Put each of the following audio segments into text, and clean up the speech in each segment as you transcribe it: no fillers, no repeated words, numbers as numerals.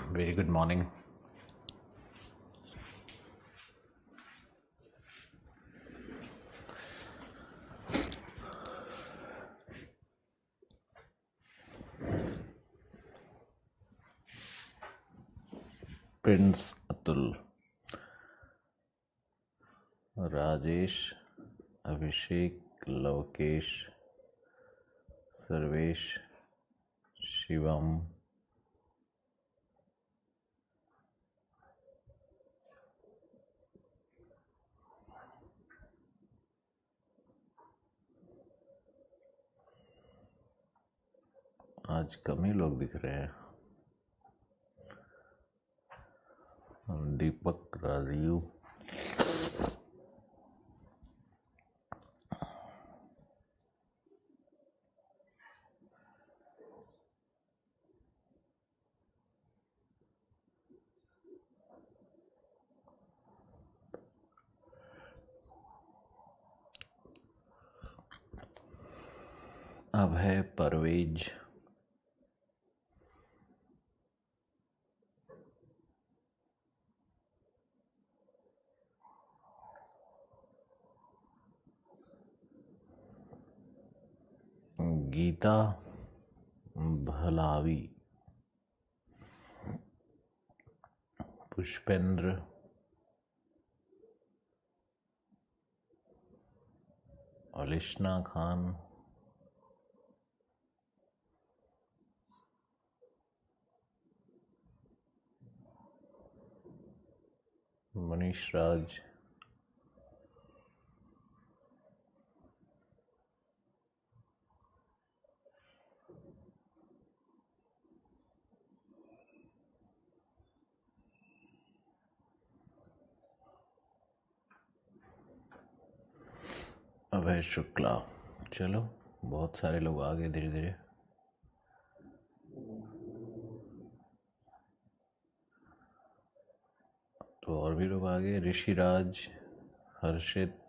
Very good morning. Prince Atul, Rajesh, Abhishek, Lokesh, Sarvesh, Shivam, आज कम ही लोग दिख रहे हैं। दीपक, राजीव, अभय, परवेज, गीता, भलावी, पुष्पेंद्र, अलिशना खान, मनीष राज, अभय शुक्ला। चलो, बहुत सारे लोग आ गए धीरे धीरे। तो और भी लोग आ गए। ऋषिराज, हर्षित,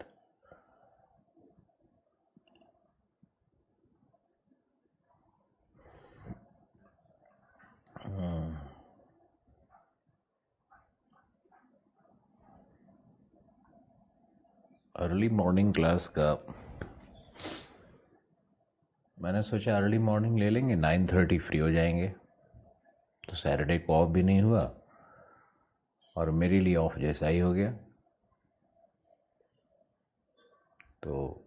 अर्ली मॉर्निंग क्लास का मैंने सोचा अर्ली मॉर्निंग ले लेंगे, 9:30 फ्री हो जाएंगे, तो सैटरडे को ऑफ भी नहीं हुआ और मेरे लिए ऑफ जैसा ही हो गया। तो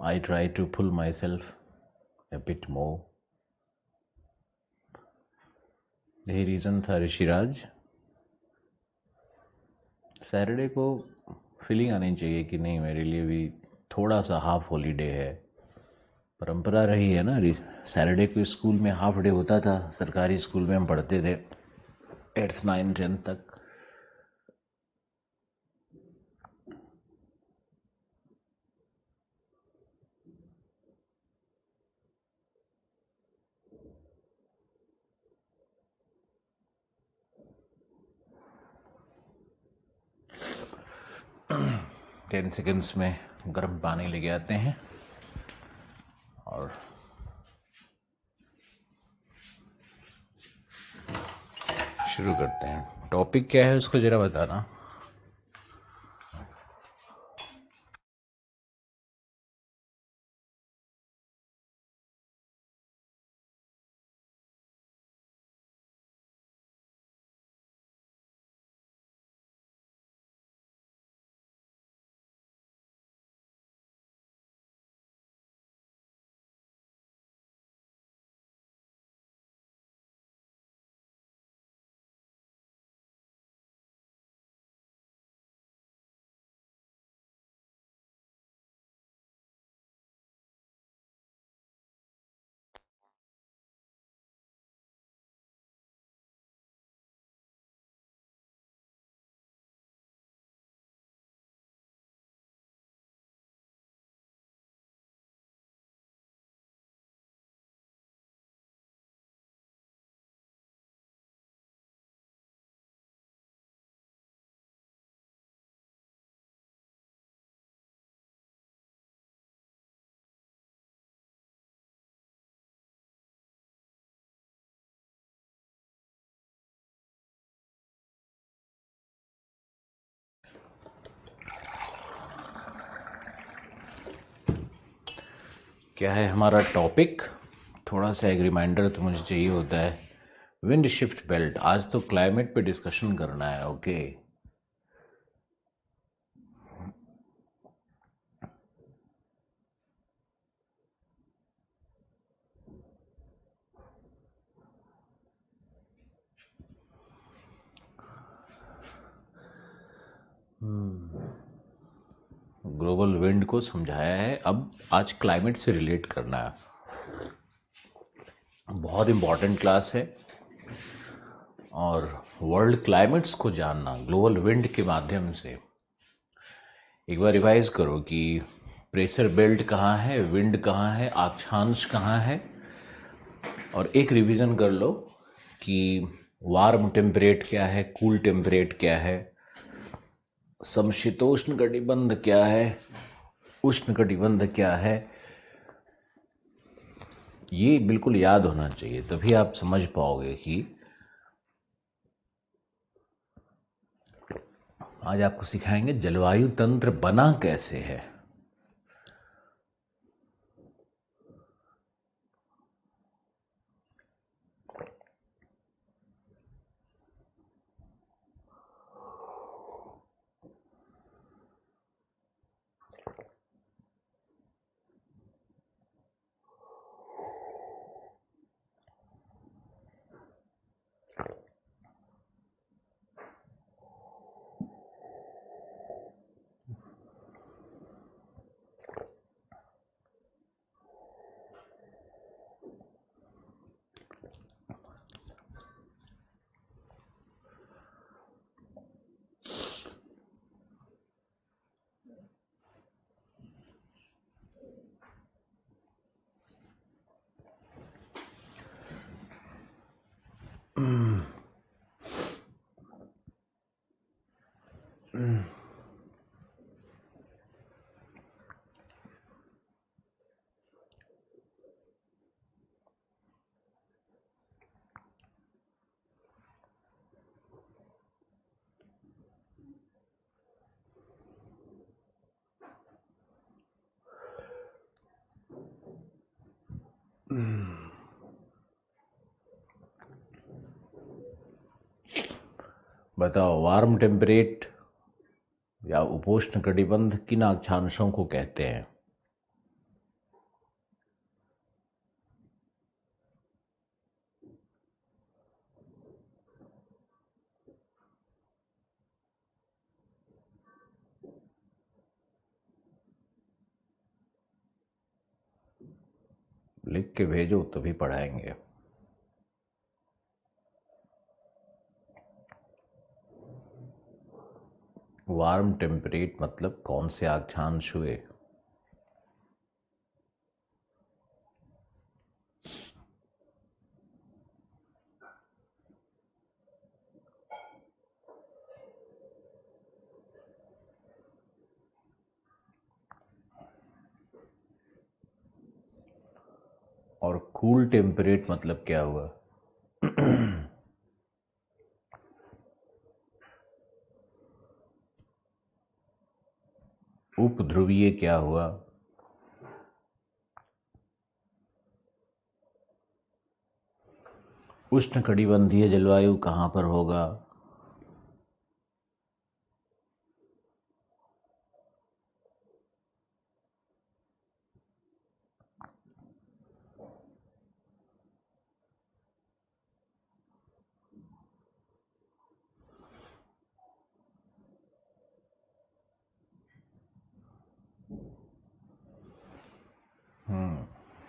I try to pull myself a bit more. यही रीज़न था ऋषिराज। सैटरडे को फीलिंग आनी चाहिए कि नहीं, मेरे लिए भी थोड़ा सा हाफ हॉलीडे है। परंपरा रही है ना, सैटरडे को स्कूल में हाफ डे होता था। सरकारी स्कूल में हम पढ़ते थे 8th 9th 10th तक। टेन सेकेंड्स में गर्म पानी लेके आते हैं और शुरू करते हैं। टॉपिक क्या है उसको ज़रा बताना। क्या है हमारा टॉपिक? थोड़ा सा एक रिमाइंडर तो मुझे चाहिए होता है। विंड शिफ्ट बेल्ट, आज तो क्लाइमेट पे डिस्कशन करना है। ओके, ग्लोबल विंड को समझाया है, अब आज क्लाइमेट से रिलेट करना है। बहुत इम्पॉर्टेंट क्लास है और वर्ल्ड क्लाइमेट्स को जानना ग्लोबल विंड के माध्यम से। एक बार रिवाइज करो कि प्रेशर बेल्ट कहाँ है, विंड कहाँ है, अक्षांश कहाँ है, और एक रिवीजन कर लो कि वार्म टेम्परेट क्या है, कूल टेम्परेट क्या है, समशीतोष्ण कटिबंध क्या है, उष्ण कटिबंध क्या है। ये बिल्कुल याद होना चाहिए, तभी आप समझ पाओगे कि आज आपको सिखाएंगे जलवायु तंत्र बना कैसे है। बताओ, वार्म टेम्परेट या उपोष्ण कटिबंध किन अक्षांशों को कहते हैं? लिख के भेजो तभी पढ़ाएंगे। वार्म टेम्परेट मतलब कौन से अक्षांश हुए? और कूल टेम्परेट मतलब क्या हुआ? उपध्रुवीय क्या हुआ? उष्णकटिबंधीय जलवायु कहाँ पर होगा?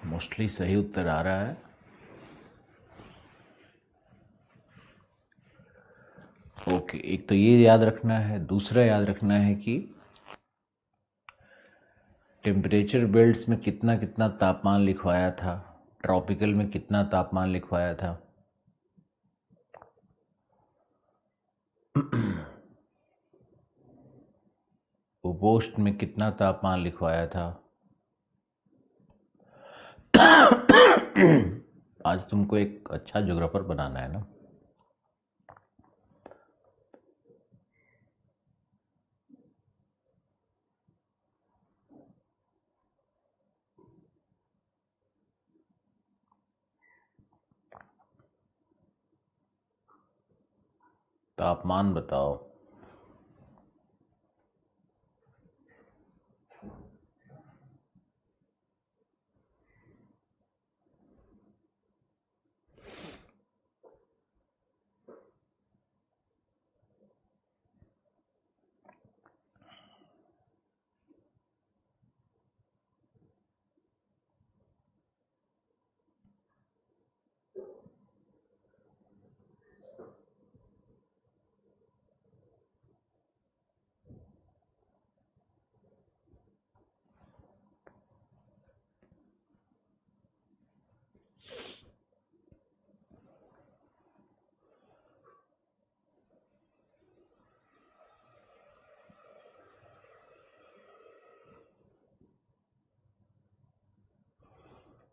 मोस्टली सही उत्तर आ रहा है। ओके, एक तो ये याद रखना है, दूसरा याद रखना है कि टेम्परेचर बेल्ट्स में कितना कितना तापमान लिखवाया था, ट्रॉपिकल में कितना तापमान लिखवाया था, उपोष्ण में कितना तापमान लिखवाया था। आज तुमको एक अच्छा ज्योग्राफर बनाना है ना। तापमान बताओ।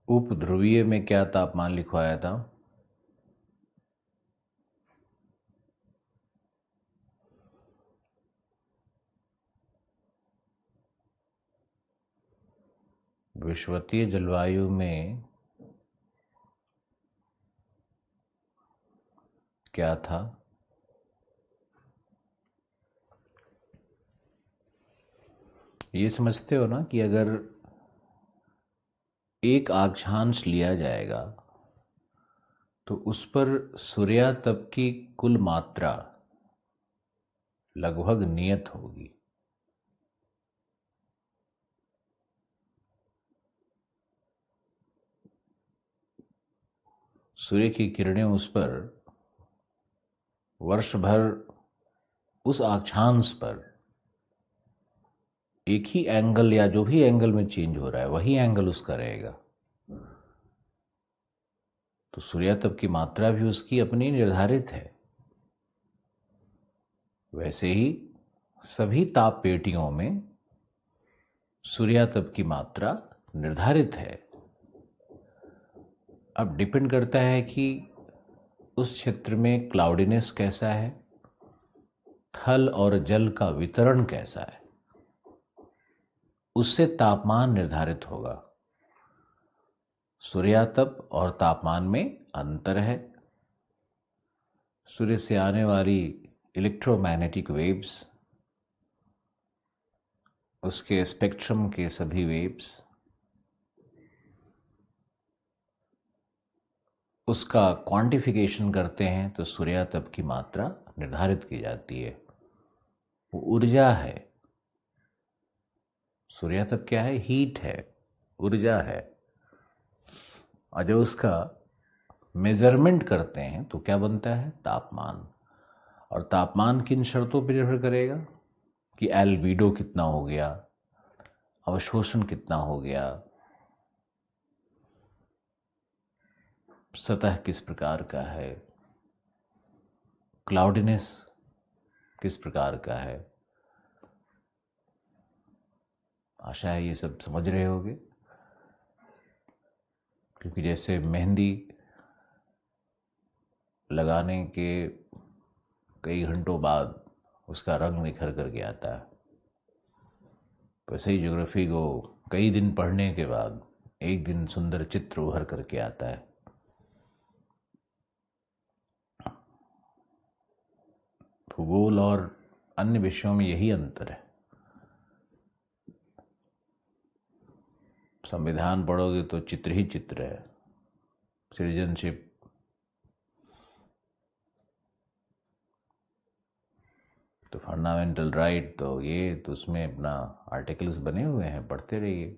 उपध्रुवीय में क्या तापमान लिखवाया था? विषुवतीय जलवायु में क्या था? ये समझते हो ना कि अगर एक अक्षांश लिया जाएगा तो उस पर सूर्यातप की कुल मात्रा लगभग नियत होगी। सूर्य की किरणें उस पर वर्ष भर उस अक्षांश पर एक ही एंगल या जो भी एंगल में चेंज हो रहा है वही एंगल उसका रहेगा। तो सूर्यातप की मात्रा भी उसकी अपनी निर्धारित है। वैसे ही सभी ताप पेटियों में सूर्यातप की मात्रा निर्धारित है। अब डिपेंड करता है कि उस क्षेत्र में क्लाउडीनेस कैसा है, थल और जल का वितरण कैसा है, उससे तापमान निर्धारित होगा। सूर्यातप और तापमान में अंतर है। सूर्य से आने वाली इलेक्ट्रोमैग्नेटिक वेव्स, उसके स्पेक्ट्रम के सभी वेव्स, उसका क्वांटिफिकेशन करते हैं तो सूर्यातप की मात्रा निर्धारित की जाती है। वो ऊर्जा है। सूर्यातप क्या है? हीट है, ऊर्जा है। और जब उसका मेजरमेंट करते हैं तो क्या बनता है? तापमान। और तापमान किन शर्तों पर निर्भर करेगा कि एल्बिडो कितना हो गया, अवशोषण कितना हो गया, सतह किस प्रकार का है, क्लाउडिनेस किस प्रकार का है। आशा है ये सब समझ रहे होगे, क्योंकि जैसे मेहंदी लगाने के कई घंटों बाद उसका रंग निखर करके आता है, वैसे ही ज्योग्राफी को कई दिन पढ़ने के बाद एक दिन सुंदर चित्र उभर करके आता है। भूगोल और अन्य विषयों में यही अंतर है। संविधान पढ़ोगे तो चित्र ही चित्र है, सिटीजनशिप, तो फंडामेंटल राइट, तो ये तो उसमें अपना आर्टिकल्स बने हुए हैं, पढ़ते रहिए।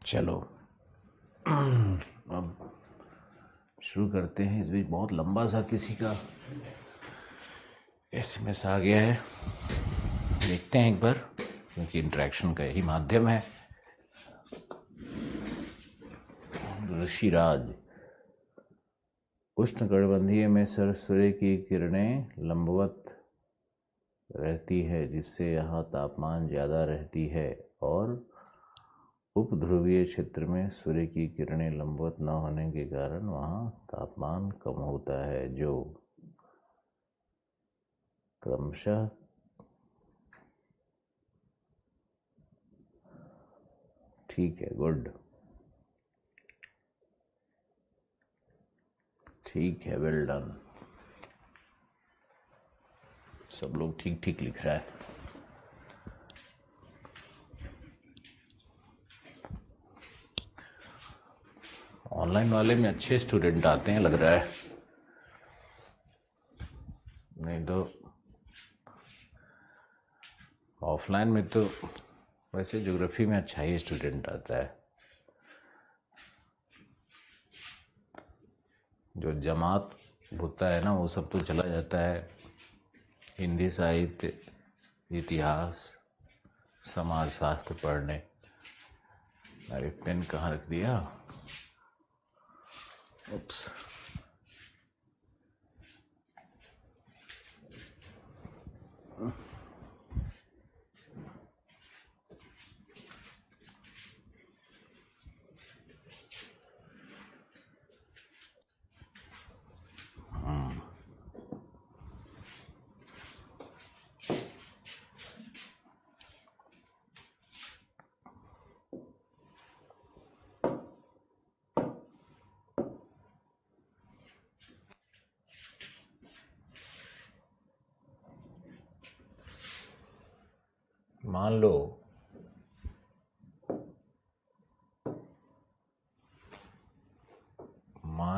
चलो अब शुरू करते हैं। इस बीच बहुत लंबा सा किसी का एसएमएस आ गया है, देखते हैं एक बार, क्योंकि इंटरेक्शन का यही माध्यम है। ऋषिराज, उष्णकटिबंधीय में सूर्य की किरणें लंबवत रहती है, जिससे यहाँ तापमान ज़्यादा रहती है, और उपध्रुवीय क्षेत्र में सूर्य की किरणें लंबवत न होने के कारण वहाँ तापमान कम होता है, जो क्रमशः ठीक है। गुड, ठीक है, वेल डन। सब लोग ठीक ठीक लिख रहा है। ऑनलाइन वाले में अच्छे स्टूडेंट आते हैं लग रहा है, नहीं तो ऑफलाइन में तो वैसे ज्योग्राफी में अच्छा ही स्टूडेंट आता है। जो जमात होता है ना, वो सब तो चला जाता है हिंदी साहित्य, इतिहास, समाज शास्त्र पढ़ने। अरे पेन कहाँ रख दिया? उप्स। मान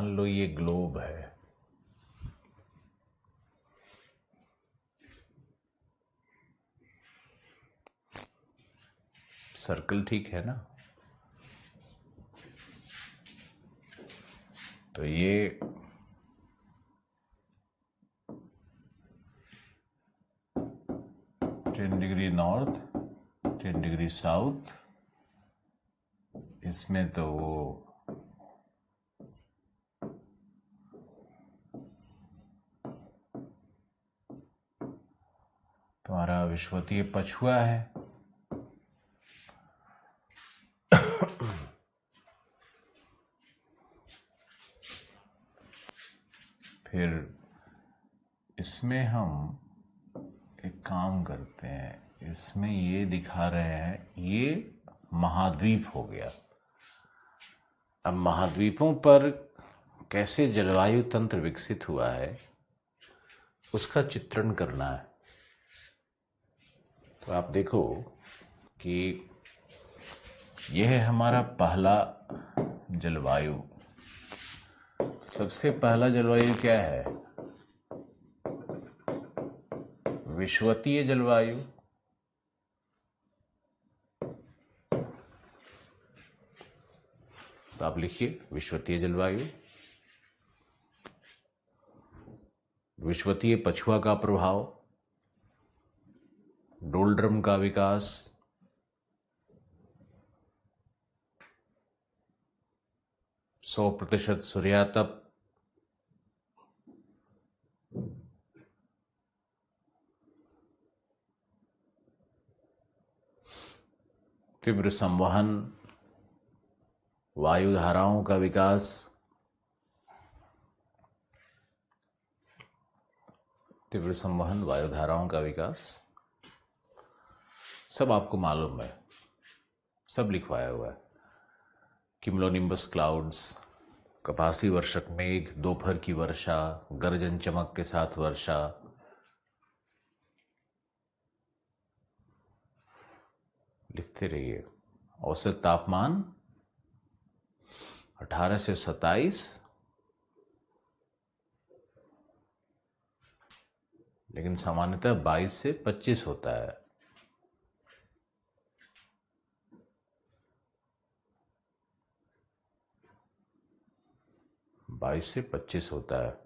लो ये ग्लोब है, सर्कल ठीक है ना? तो ये 10 डिग्री नॉर्थ, 10 डिग्री साउथ, इसमें तो वो तुम्हारा विषुवतीय पछुआ है। फिर इसमें हम एक काम करते हैं, इसमें ये दिखा रहे हैं, ये महाद्वीप हो गया। अब महाद्वीपों पर कैसे जलवायु तंत्र विकसित हुआ है उसका चित्रण करना है। तो आप देखो कि यह है हमारा पहला जलवायु। सबसे पहला जलवायु क्या है? विषुवतीय जलवायु। तो आप लिखिए विषुवतीय जलवायु। विषुवतीय पछुआ का प्रभाव, डोलड्रम का विकास, 100% सूर्यातप, तीव्र संवहन, वायु धाराओं का विकास, तीव्र संवहन, वायु धाराओं का विकास, सब आपको मालूम है, सब लिखवाया हुआ है। किम्लोनिम्बस क्लाउड्स, कपासी वर्षक मेघ, दोपहर की वर्षा, गर्जन चमक के साथ वर्षा, लिखते रहिए। औसत तापमान 18 से 27, लेकिन सामान्यतः 22 से 25 होता है। 22 से 25 होता है।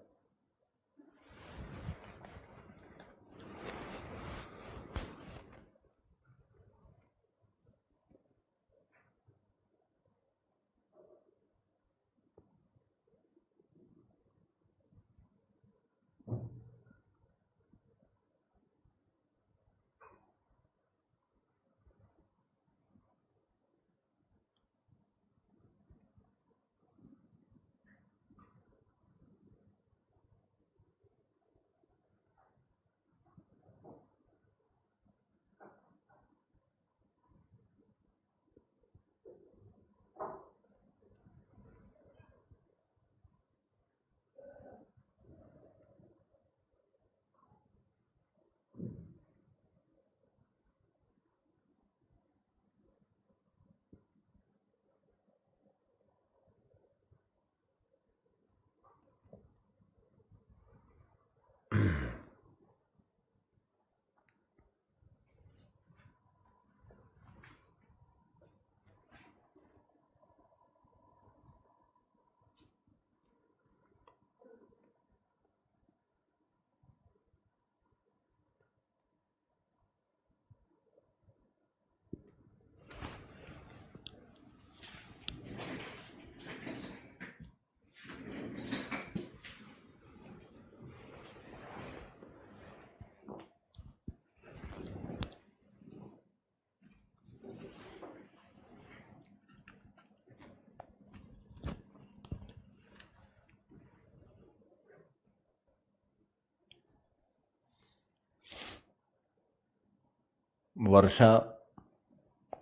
वर्षा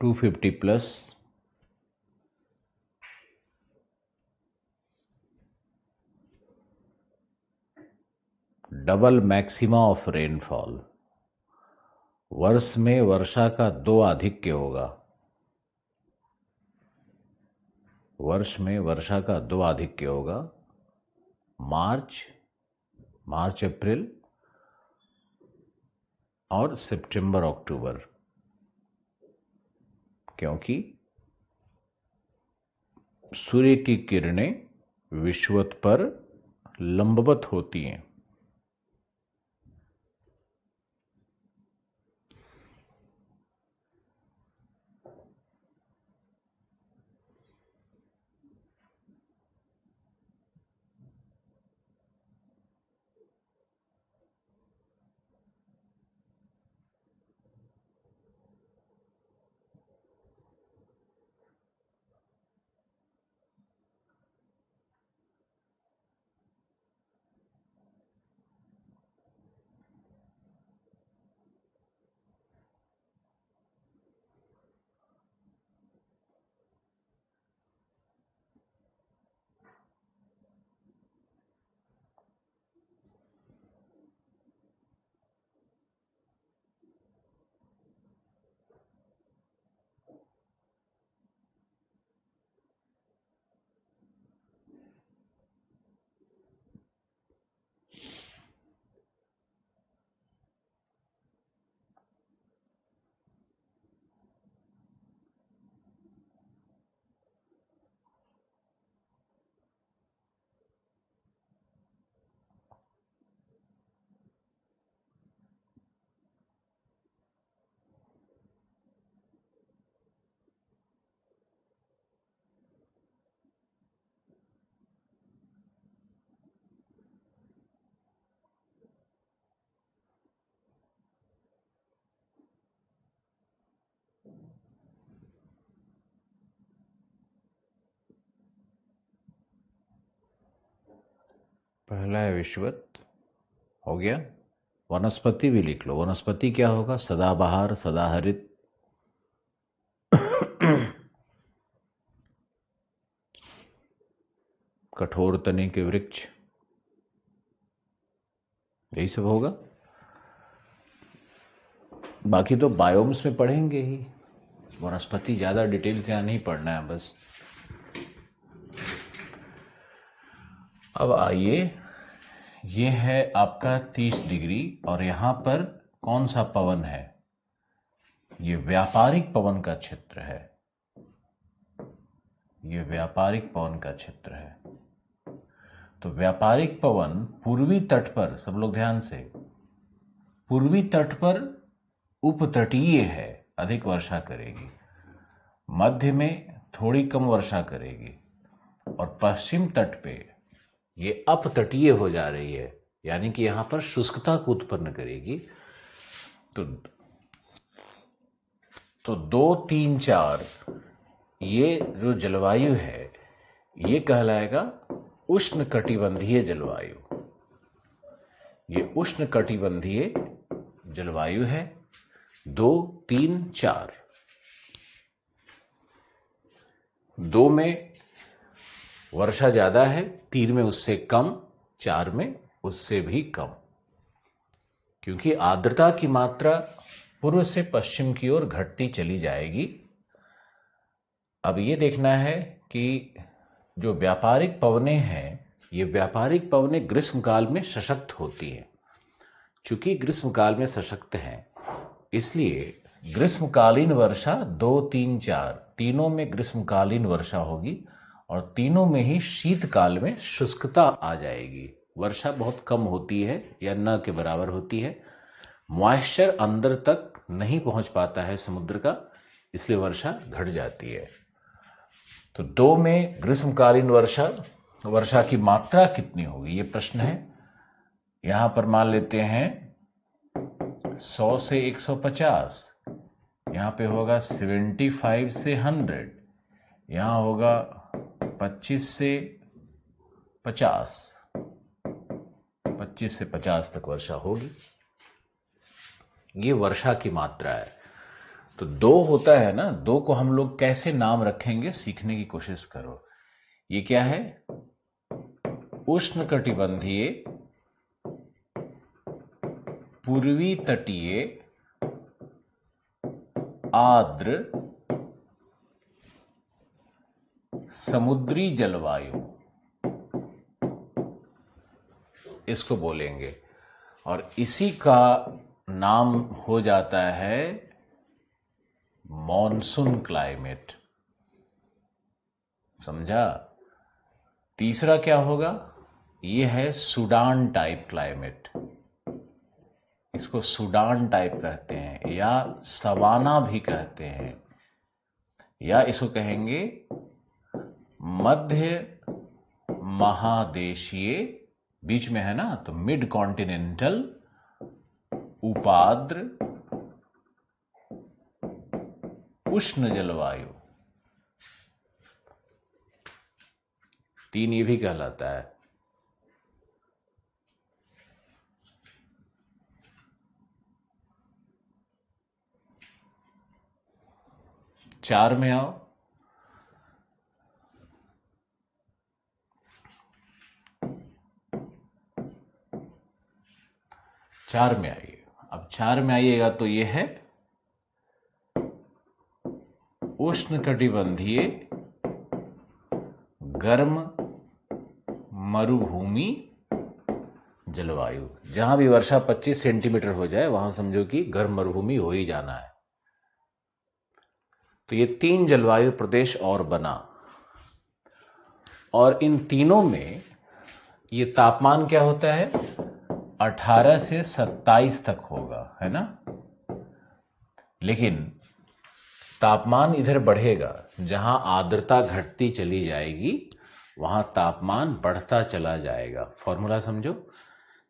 250 plus, double maxima of rainfall. वर्ष में वर्षा का 2 आधिक्य होगा। वर्ष में वर्षा का 2 आधिक्य होगा, मार्च अप्रैल और सितंबर अक्टूबर, क्योंकि सूर्य की किरणें विषुवत पर लंबवत होती हैं। पहला है विषुवत, हो गया। वनस्पति भी लिख लो। वनस्पति क्या होगा? सदाबहार, सदाहरित। कठोर तने के वृक्ष, यही सब होगा। बाकी तो बायोम्स में पढ़ेंगे ही, वनस्पति ज़्यादा डिटेल से यहाँ नहीं पढ़ना है बस। अब आइए, ये है आपका 30 डिग्री और यहाँ पर कौन सा पवन है? ये व्यापारिक पवन का क्षेत्र है। ये व्यापारिक पवन का क्षेत्र है। तो व्यापारिक पवन पूर्वी तट पर, सब लोग ध्यान से, पूर्वी तट पर उपतटीय है, अधिक वर्षा करेगी, मध्य में थोड़ी कम वर्षा करेगी, और पश्चिम तट पे ये अपतटीय हो जा रही है, यानी कि यहां पर शुष्कता को उत्पन्न करेगी। तो 2, 3, 4 ये जो जलवायु है ये कहलाएगा उष्णकटिबंधीय जलवायु। ये उष्णकटिबंधीय जलवायु है। 2, 3, 4। 2 में वर्षा ज्यादा है, 3 में उससे कम, 4 में उससे भी कम, क्योंकि आर्द्रता की मात्रा पूर्व से पश्चिम की ओर घटती चली जाएगी। अब ये देखना है कि जो व्यापारिक पवनें हैं, ये व्यापारिक पवनें ग्रीष्मकाल में सशक्त होती हैं। चूंकि ग्रीष्मकाल में सशक्त हैं, इसलिए ग्रीष्मकालीन वर्षा 2, 3, 4 तीनों में ग्रीष्मकालीन वर्षा होगी, और तीनों में ही शीतकाल में शुष्कता आ जाएगी। वर्षा बहुत कम होती है या न के बराबर होती है। मॉइस्चर अंदर तक नहीं पहुंच पाता है समुद्र का, इसलिए वर्षा घट जाती है। तो 2 में ग्रीष्मकालीन वर्षा की मात्रा कितनी होगी, ये प्रश्न है। यहां पर मान लेते हैं 100 से 150, यहां पे होगा 75 से 100, यहां होगा 25 से 50, 25 से 50 तक वर्षा होगी। ये वर्षा की मात्रा है। तो 2 होता है ना, 2 को हम लोग कैसे नाम रखेंगे, सीखने की कोशिश करो। ये क्या है? उष्णकटिबंधीय पूर्वी तटीय आर्द्र समुद्री जलवायु, इसको बोलेंगे। और इसी का नाम हो जाता है मॉनसून क्लाइमेट। समझा? तीसरा क्या होगा? ये है सूडान टाइप क्लाइमेट। इसको सूडान टाइप कहते हैं, या सवाना भी कहते हैं, या इसको कहेंगे मध्य महादेशीय, बीच में है ना, तो मिड कॉन्टिनेंटल उपाद्र उष्ण जलवायु। 3 ये भी कहलाता है। चार में आओ। चार में आइए। अब 4 में आइएगा तो ये है उष्णकटिबंधीय गर्म मरुभूमि जलवायु। जहां भी वर्षा 25 सेंटीमीटर हो जाए वहां समझो कि गर्म मरुभूमि हो ही जाना है। तो ये 3 जलवायु प्रदेश और बना, और इन तीनों में ये तापमान क्या होता है? 18 से 27 तक होगा, है ना। लेकिन तापमान इधर बढ़ेगा, जहां आर्द्रता घटती चली जाएगी वहां तापमान बढ़ता चला जाएगा। फॉर्मूला समझो,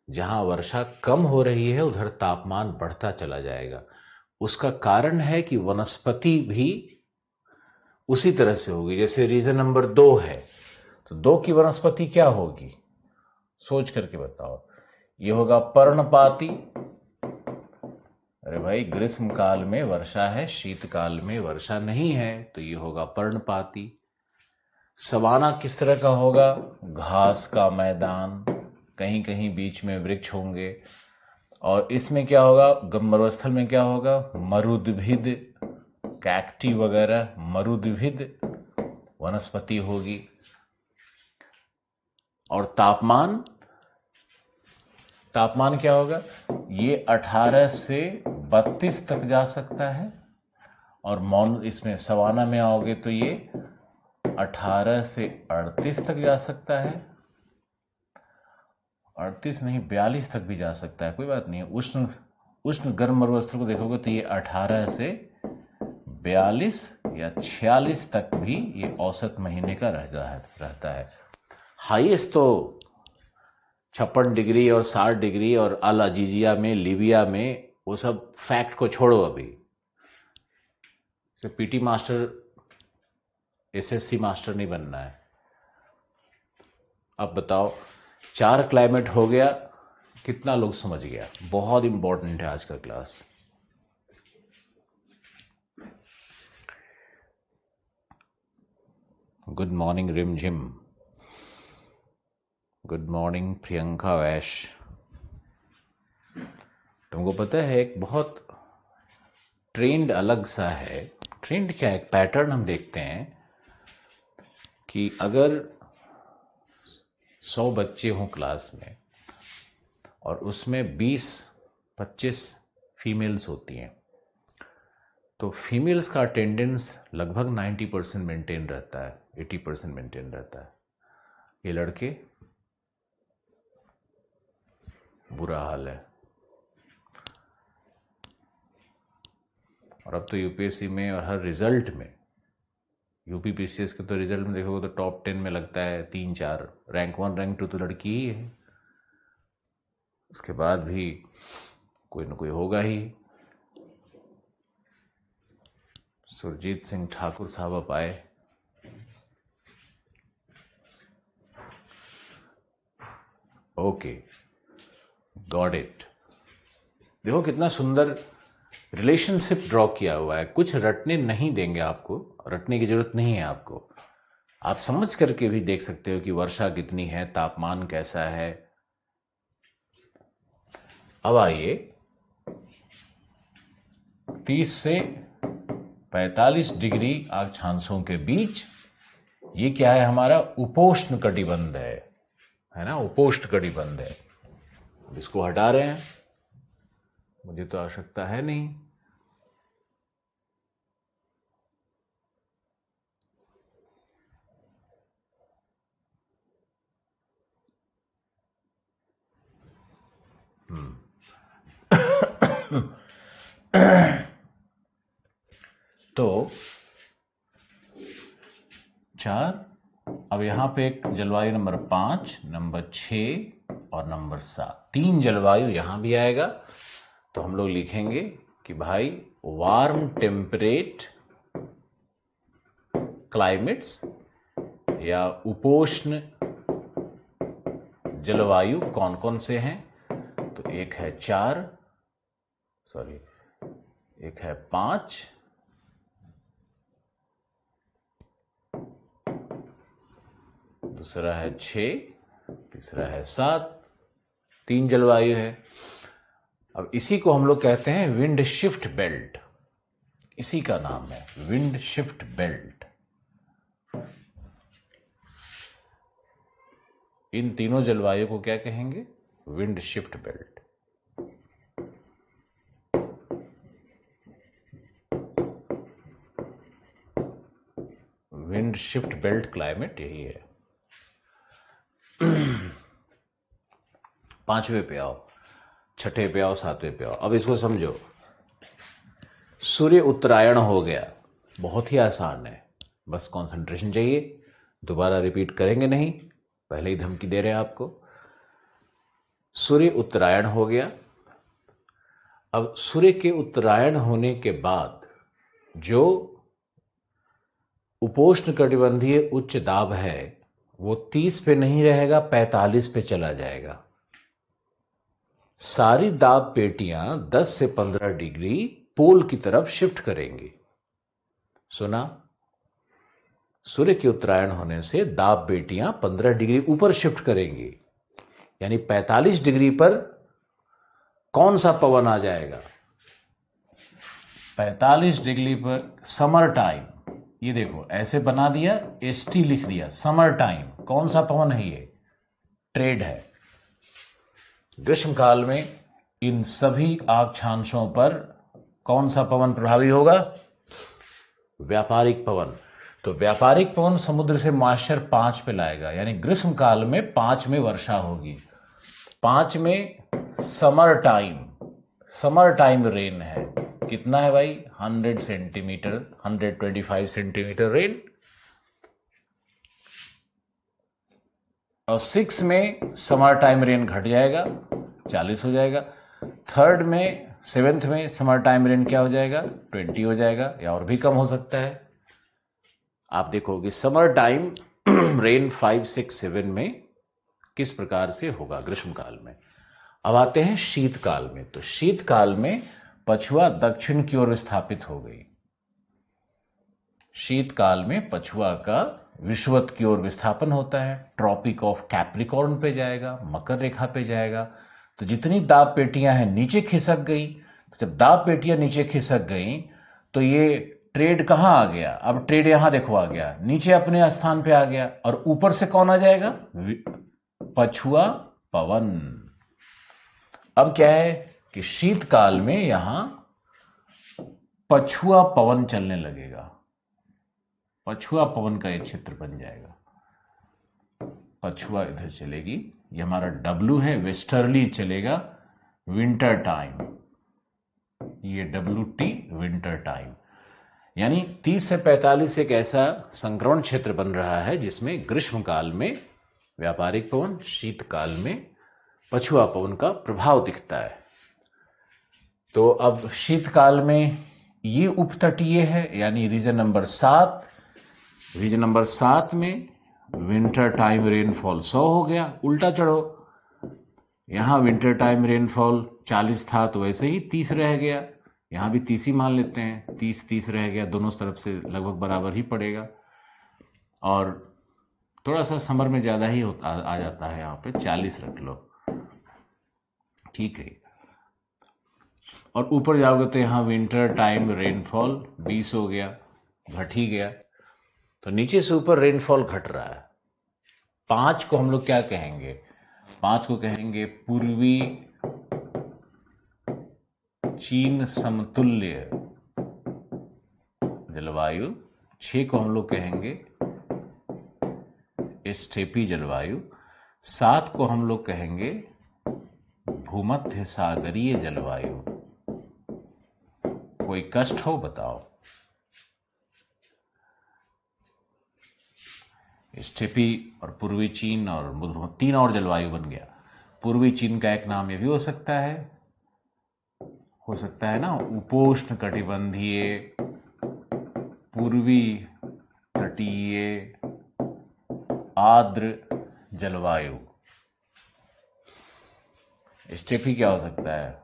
जहां वर्षा कम हो रही है उधर तापमान बढ़ता चला जाएगा। उसका कारण है कि वनस्पति भी उसी तरह से होगी। जैसे रीजन नंबर 2 है, तो 2 की वनस्पति क्या होगी, सोच करके बताओ। ये होगा पर्णपाती। अरे भाई, ग्रीष्म काल में वर्षा है, शीतकाल में वर्षा नहीं है, तो ये होगा पर्णपाती। सवाना किस तरह का होगा? घास का मैदान, कहीं कहीं बीच में वृक्ष होंगे। और इसमें क्या होगा? मरुस्थल में क्या होगा? मरुद्भिद, कैक्टी वगैरह मरुद्भिद वनस्पति होगी। और तापमान क्या होगा? ये 18 से 32 तक जा सकता है। और इसमें सवाना में आओगे तो ये 18 से 38 तक जा सकता है। 38 नहीं 42 तक भी जा सकता है, कोई बात नहीं है। उष्ण उष्ण गर्म मरुस्थल को देखोगे तो ये 18 से 42 या 46 तक भी ये औसत महीने का रहता है। हाईएस्ट तो 56 डिग्री और 60 डिग्री और अल अजीजिया में, लीबिया में, वो सब फैक्ट को छोड़ो अभी। पीटी मास्टर, एसएससी मास्टर नहीं बनना है। अब बताओ 4 क्लाइमेट हो गया, कितना लोग समझ गया? बहुत इंपॉर्टेंट है आज का क्लास। गुड मॉर्निंग रिमझिम, गुड मॉर्निंग प्रियंका वैश। तुमको पता है एक बहुत ट्रेंड अलग सा है। ट्रेंड क्या है? एक पैटर्न हम देखते हैं कि अगर 100 बच्चे हों क्लास में और उसमें 20-25 फीमेल्स होती हैं, तो फीमेल्स का अटेंडेंस लगभग 90% मेंटेन रहता है, 80% मेंटेन रहता है। ये लड़के बुरा हाल है। और अब तो यूपीएससी में और हर रिजल्ट में, यूपी पीसीएस के तो रिजल्ट में देखोगे तो टॉप 10 में लगता है 3-4, रैंक 1 रैंक 2 तो लड़की ही है। उसके बाद भी कोई ना कोई होगा ही। सुरजीत सिंह ठाकुर साहब आप आए। Okay, got it. देखो कितना सुंदर रिलेशनशिप ड्रॉ किया हुआ है। कुछ रटने नहीं देंगे आपको, रटने की जरूरत नहीं है आपको। आप समझ करके भी देख सकते हो कि वर्षा कितनी है, तापमान कैसा है। अब आइए 30 से 45 डिग्री अक्षांशों के बीच, ये क्या है? हमारा उपोष्ण कटिबंध है ना, उपोष्ण कटिबंध है। अब इसको हटा रहे हैं, मुझे तो आवश्यकता है नहीं। तो 4, अब यहां पे एक जलवायु नंबर 5, नंबर 6 और नंबर 7, 3 जलवायु यहां भी आएगा। तो हम लोग लिखेंगे कि भाई वार्म टेम्परेट क्लाइमेट्स या उपोष्ण जलवायु कौन कौन से हैं? तो एक है 5, दूसरा है 6, तीसरा है 7, 3 जलवायु है। अब इसी को हम लोग कहते हैं विंड शिफ्ट बेल्ट। इसी का नाम है विंड शिफ्ट बेल्ट। इन तीनों जलवायु को क्या कहेंगे? Wind shift belt. Wind shift belt climate यही है। 5वें पे आओ, 6ठे पे आओ, 7वें पे आओ। अब इसको समझो। सूर्य उत्तरायण हो गया, बहुत ही आसान है, बस कंसंट्रेशन चाहिए। दोबारा रिपीट करेंगे नहीं, पहले ही धमकी दे रहे हैं आपको। सूर्य उत्तरायण हो गया। अब सूर्य के उत्तरायण होने के बाद जो उपोष्ण कटिबंधीय उच्च दाब है वो 30 पे नहीं रहेगा, 45 पे चला जाएगा। सारी दाब पेटियां 10 से 15 डिग्री पोल की तरफ शिफ्ट करेंगी। सुना? सूर्य के उत्तरायण होने से दाब पेटियां 15 डिग्री ऊपर शिफ्ट करेंगी, यानी 45 डिग्री पर कौन सा पवन आ जाएगा? 45 डिग्री पर समर टाइम। ये देखो ऐसे बना दिया, एसटी लिख दिया, समर टाइम। कौन सा पवन है? ये ट्रेड है। ग्रीष्मकाल में इन सभी अक्षांशों पर कौन सा पवन प्रभावी होगा? व्यापारिक पवन। तो व्यापारिक पवन समुद्र से मॉइस्चर 5 पे लाएगा, यानी ग्रीष्मकाल में 5 में वर्षा होगी। 5 में समर टाइम रेन है, कितना है भाई 100 सेंटीमीटर, 125 सेंटीमीटर रेन। और 6 में समर टाइम रेन घट जाएगा, 40 हो जाएगा। 7th में समर टाइम रेन क्या हो जाएगा, 20 हो जाएगा, या और भी कम हो सकता है। आप देखोगे समर टाइम रेन 5, 6, 7 में किस प्रकार से होगा ग्रीष्मकाल में। अब आते हैं शीतकाल में। तो शीतकाल में पछुआ दक्षिण की ओर विस्थापित हो गई। शीतकाल में पछुआ का विषुवत की ओर विस्थापन होता है, ट्रॉपिक ऑफ कैप्रिकॉर्न पे जाएगा, मकर रेखा पे जाएगा। तो जितनी दाब पेटियां हैं नीचे खिसक गई। तो जब दाब पेटियां नीचे खिसक गई तो ये ट्रेड कहां आ गया, अब ट्रेड यहां देखो आ गया, नीचे अपने स्थान पे आ गया। और ऊपर से कौन आ जाएगा, पछुआ पवन। अब क्या है कि शीतकाल में यहां पछुआ पवन चलने लगेगा, पछुआ पवन का एक क्षेत्र बन जाएगा। पछुआ इधर चलेगी, ये हमारा W है, वेस्टर्ली चलेगा विंटर टाइम, ये WT विंटर टाइम। यानी 30 से 45 एक ऐसा संक्रमण क्षेत्र बन रहा है जिसमें ग्रीष्मकाल में व्यापारिक पवन, शीतकाल में पछुआ पवन का प्रभाव दिखता है। तो अब शीतकाल में ये उपतटीय है, यानी रीजन नंबर 7। रीजन नंबर 7 में विंटर टाइम रेनफॉल 100 हो गया। उल्टा चढ़ो, यहां विंटर टाइम रेनफॉल 40 था तो वैसे ही 30 रह गया, यहां भी 30 ही मान लेते हैं, 30 रह गया, दोनों तरफ से लगभग बराबर ही पड़ेगा। और थोड़ा सा समर में ज़्यादा ही आ जाता है, यहाँ पे 40 रख लो, ठीक है। और ऊपर जाओगे तो यहाँ विंटर टाइम रेनफॉल 20 हो गया, घट ही गया। तो नीचे से ऊपर रेनफॉल घट रहा है। 5 को हम लोग क्या कहेंगे, 5 को कहेंगे पूर्वी चीन समतुल्य जलवायु। 6 को हम लोग कहेंगे स्टेपी जलवायु। 7 को हम लोग कहेंगे भूमध्य सागरीय जलवायु। कोई कष्ट हो बताओ। स्टेपी और पूर्वी चीन और 3 और जलवायु बन गया। पूर्वी चीन का एक नाम ये भी हो सकता है ना, उपोष्ण कटिबंधीय पूर्वी तटीय आर्द्र जलवायु। स्टेपी क्या हो सकता है,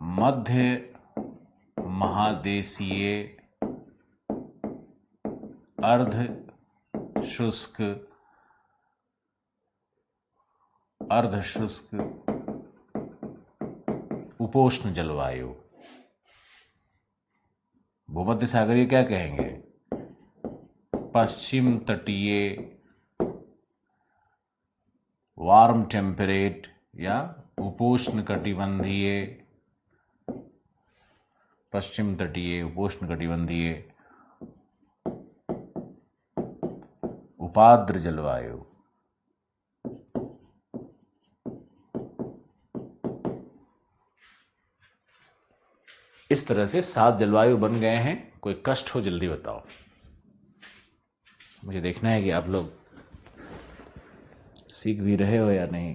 मध्य महादेशीय अर्ध शुष्क उपोष्ण जलवायु। भूमध्य सागरीय क्या कहेंगे, पश्चिम तटीय वार्म टेम्परेट या उपोष्ण कटिबंधीय, पश्चिम तटीय उपोष्ण कटिबंधीय उपाद्र जलवायु। इस तरह से 7 जलवायु बन गए हैं। कोई कष्ट हो जल्दी बताओ, मुझे देखना है कि आप लोग सीख भी रहे हो या नहीं।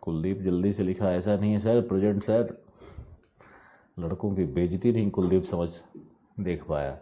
कुलदीप जल्दी से लिखा, ऐसा नहीं है सर, प्रेजेंट सर। लड़कों की बेइज्जती नहीं कुलदीप समझ देख पाया।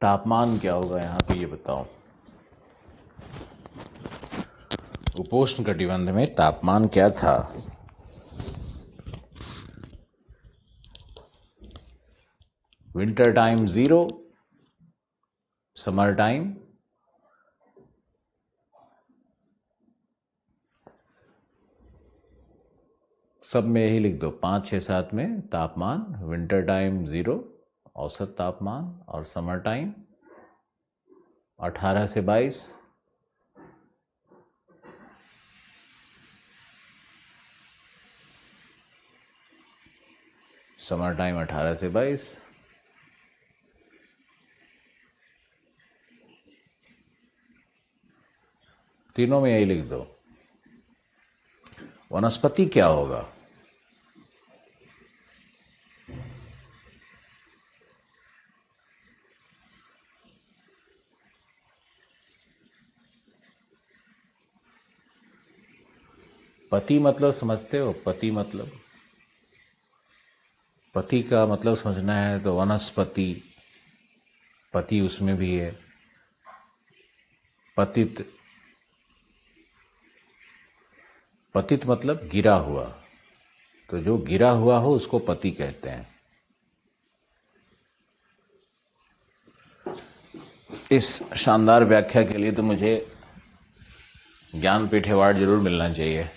तापमान क्या होगा यहाँ पे ये बताओ। उपोष्ण कटिबंध में तापमान क्या था? विंटर टाइम 0, समर टाइम सब में यही लिख दो, 5, 6, 7 में तापमान, विंटर टाइम 0 औसत तापमान, और समर टाइम 18 से 22, समर टाइम 18 से 22। तीनों में यही लिख दो। वनस्पति क्या होगा? पति मतलब समझते हो? पति मतलब, पति का मतलब समझना है तो वनस्पति, पति उसमें भी है। पतित, पतित मतलब गिरा हुआ, तो जो गिरा हुआ हो उसको पति कहते हैं। इस शानदार व्याख्या के लिए तो मुझे ज्ञानपीठ अवार्ड जरूर मिलना चाहिए।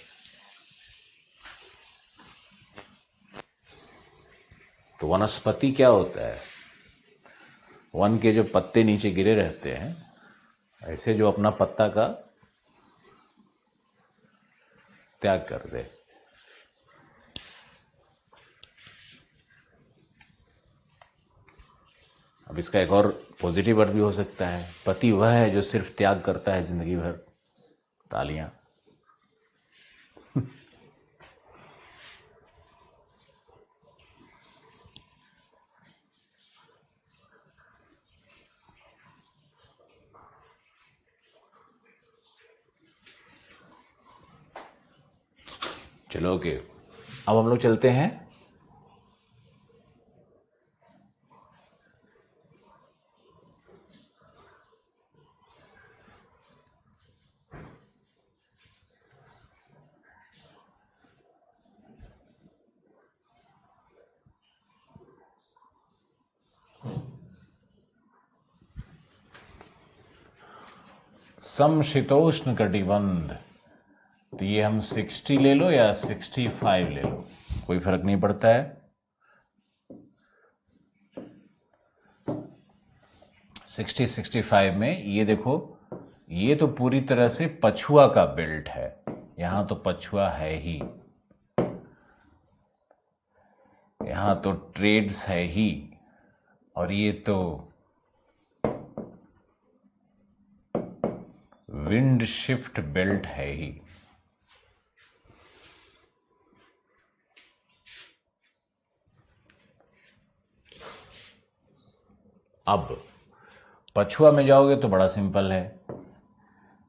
तो वनस्पति क्या होता है? वन के जो पत्ते नीचे गिरे रहते हैं, ऐसे जो अपना पत्ता का त्याग कर दे। अब इसका एक और पॉजिटिव अर्थ भी हो सकता है, पति वह है जो सिर्फ त्याग करता है जिंदगी भर। तालियां। चलो ओके, अब हम लोग चलते हैं समशीतोष्ण कटिबंध। तो ये हम 60 ले लो या 65 ले लो, कोई फर्क नहीं पड़ता है। 60-65 में ये देखो, ये तो पूरी तरह से पछुआ का बेल्ट है, यहां तो पछुआ है ही, यहां तो ट्रेड्स है ही, और ये तो विंड शिफ्ट बेल्ट है ही। अब पछुआ में जाओगे तो बड़ा सिंपल है।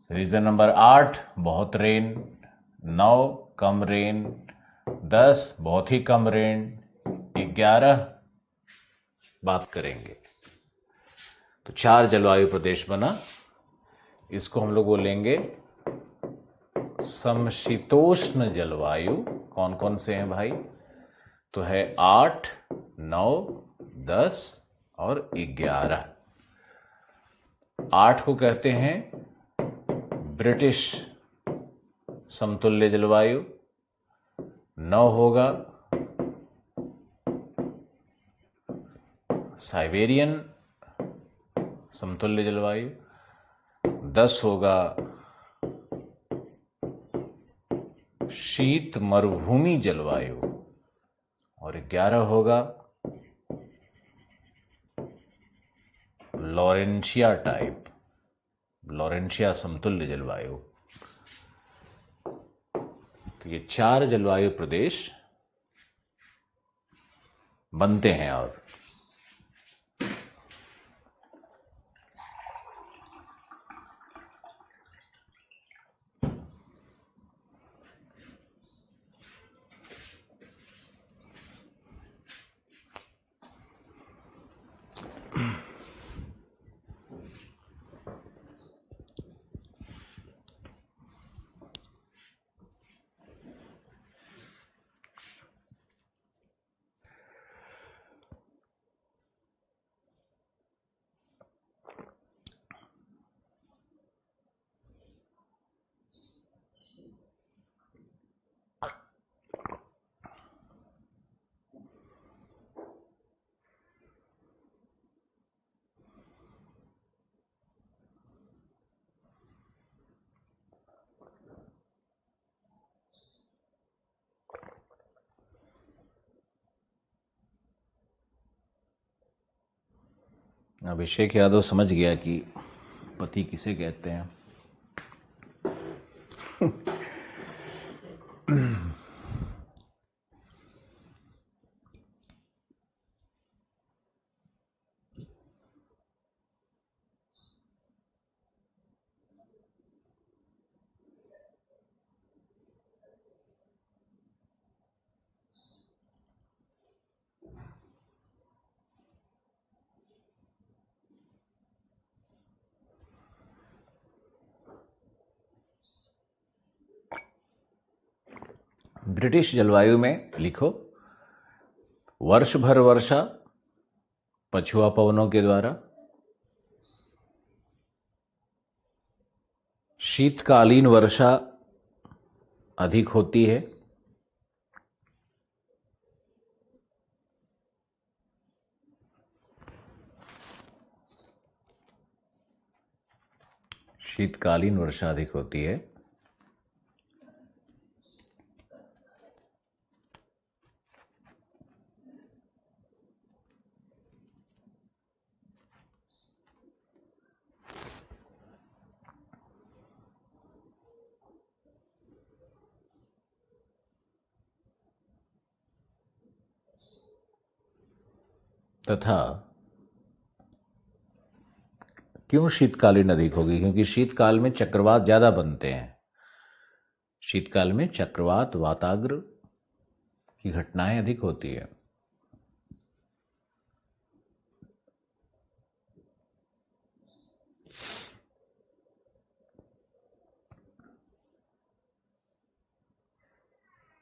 रीजन नंबर 8 बहुत रेन, 9 कम रेन, 10 बहुत ही कम रेन, 11 बात करेंगे। तो 4 जलवायु प्रदेश बना, इसको हम लोग बोलेंगे समशीतोष्ण जलवायु। कौन कौन से हैं भाई? तो है 8, 9, 10 और 11। 8 को कहते हैं ब्रिटिश समतुल्य जलवायु, 9 होगा साइबेरियन समतुल्य जलवायु, 10 होगा शीत मरुभूमि जलवायु, और 11 होगा लॉरेंशिया टाइप, लॉरेंशिया समतुल्य जलवायु। तो ये 4 जलवायु प्रदेश बनते हैं। और अभिषेक यादव समझ गया कि पति किसे कहते हैं। ब्रिटिश जलवायु में लिखो, वर्ष भर वर्षा पछुआ पवनों के द्वारा, शीतकालीन वर्षा अधिक होती है, शीतकालीन वर्षा अधिक होती है, तथा क्यों शीतकालीन अधिक होगी? क्योंकि शीतकाल में चक्रवात ज्यादा बनते हैं। शीतकाल में चक्रवात, वाताग्र की घटनाएं अधिक होती है।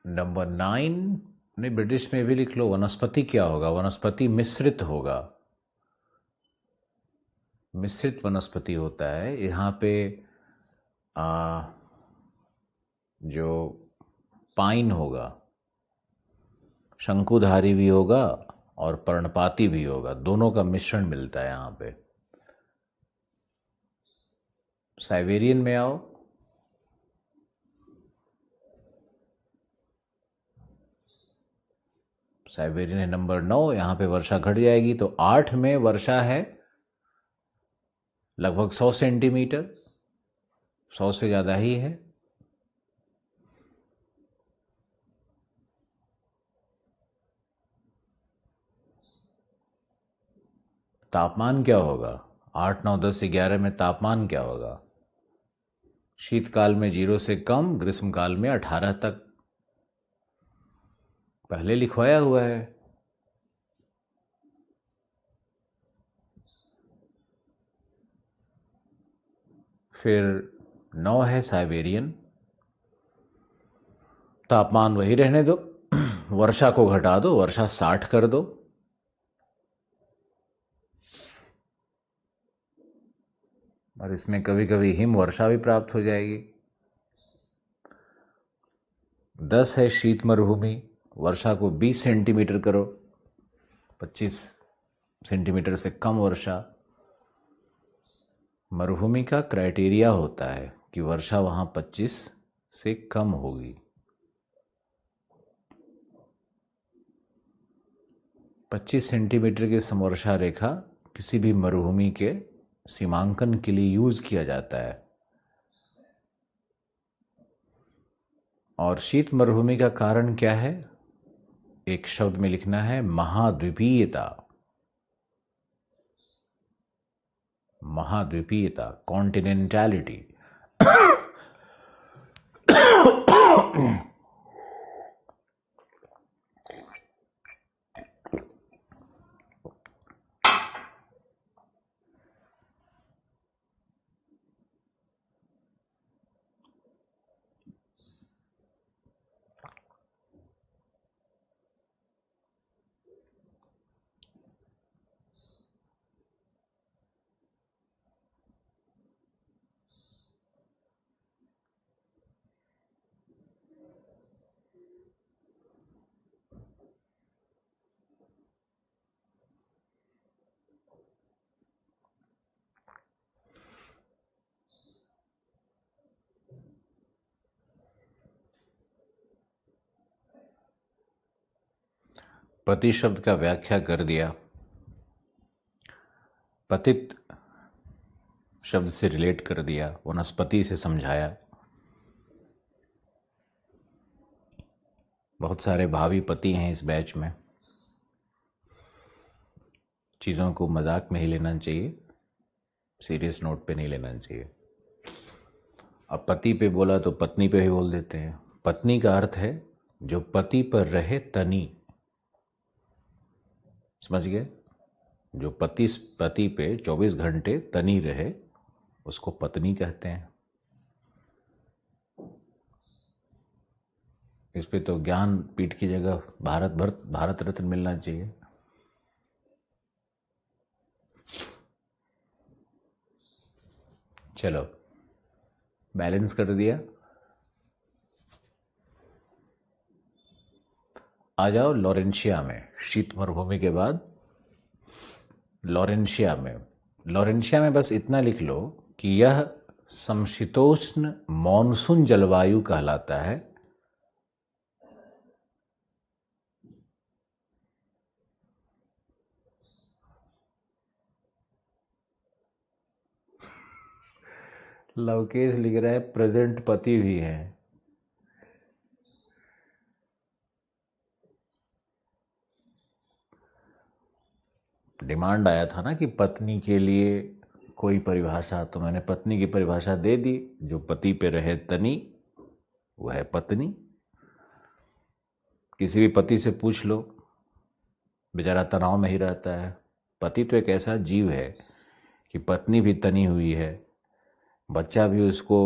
नंबर 9 ने ब्रिटिश में भी लिख लो, वनस्पति क्या होगा? वनस्पति मिश्रित होगा। मिश्रित वनस्पति होता है। यहाँ पे जो पाइन होगा, शंकुधारी भी होगा और पर्णपाती भी होगा, दोनों का मिश्रण मिलता है यहाँ पे। साइबेरियन में आओ, साइबेरियन है नंबर 9। यहाँ पे वर्षा घट जाएगी तो 8 में वर्षा है लगभग 100 सेंटीमीटर, 100 से ज़्यादा ही है। तापमान क्या होगा? 8, 9, 10, 11 में तापमान क्या होगा? शीतकाल में 0 से कम, ग्रीष्मकाल में 18 तक। पहले लिखवाया हुआ है। फिर 9 है साइबेरियन, तापमान वही रहने दो, वर्षा को घटा दो, वर्षा 60 कर दो। और इसमें कभी कभी हिम वर्षा भी प्राप्त हो जाएगी। 10 है शीत मरुभूमि, वर्षा को 20 सेंटीमीटर करो, 25 सेंटीमीटर से कम वर्षा। मरुभूमि का क्राइटेरिया होता है कि वर्षा वहां 25 से कम होगी। 25 सेंटीमीटर की समवर्षा रेखा किसी भी मरुभूमि के सीमांकन के लिए यूज किया जाता है। और शीत मरुभूमि का कारण क्या है? एक शब्द में लिखना है, महाद्वीपीयता। महाद्वीपीयता, कॉन्टिनेंटैलिटी। पति शब्द का व्याख्या कर दिया। पतित शब्द से रिलेट कर दिया, वनस्पति से समझाया। बहुत सारे भावी पति हैं इस बैच में। चीज़ों को मजाक में ही लेना चाहिए, सीरियस नोट पे नहीं लेना चाहिए। अब पति पे बोला तो पत्नी पे भी बोल देते हैं। पत्नी का अर्थ है जो पति पर रहे तनी। समझ गए? जो पति पे 24 घंटे तनी रहे उसको पत्नी कहते हैं। इस पे तो ज्ञान पीठ की जगह भारत रत्न मिलना चाहिए। चलो, बैलेंस कर दिया। आ जाओ लॉरेंशिया में। शीत मरुभूमि के बाद लॉरेंशिया में बस इतना लिख लो कि यह समशीतोष्ण मॉनसून जलवायु कहलाता है। लवकेश लिख रहा है प्रेजेंट पति भी है। डिमांड आया था ना कि पत्नी के लिए कोई परिभाषा, तो मैंने पत्नी की परिभाषा दे दी। जो पति पे रहे तनी वह है पत्नी। किसी भी पति से पूछ लो, बेचारा तनाव में ही रहता है। पति तो एक ऐसा जीव है कि पत्नी भी तनी हुई है, बच्चा भी उसको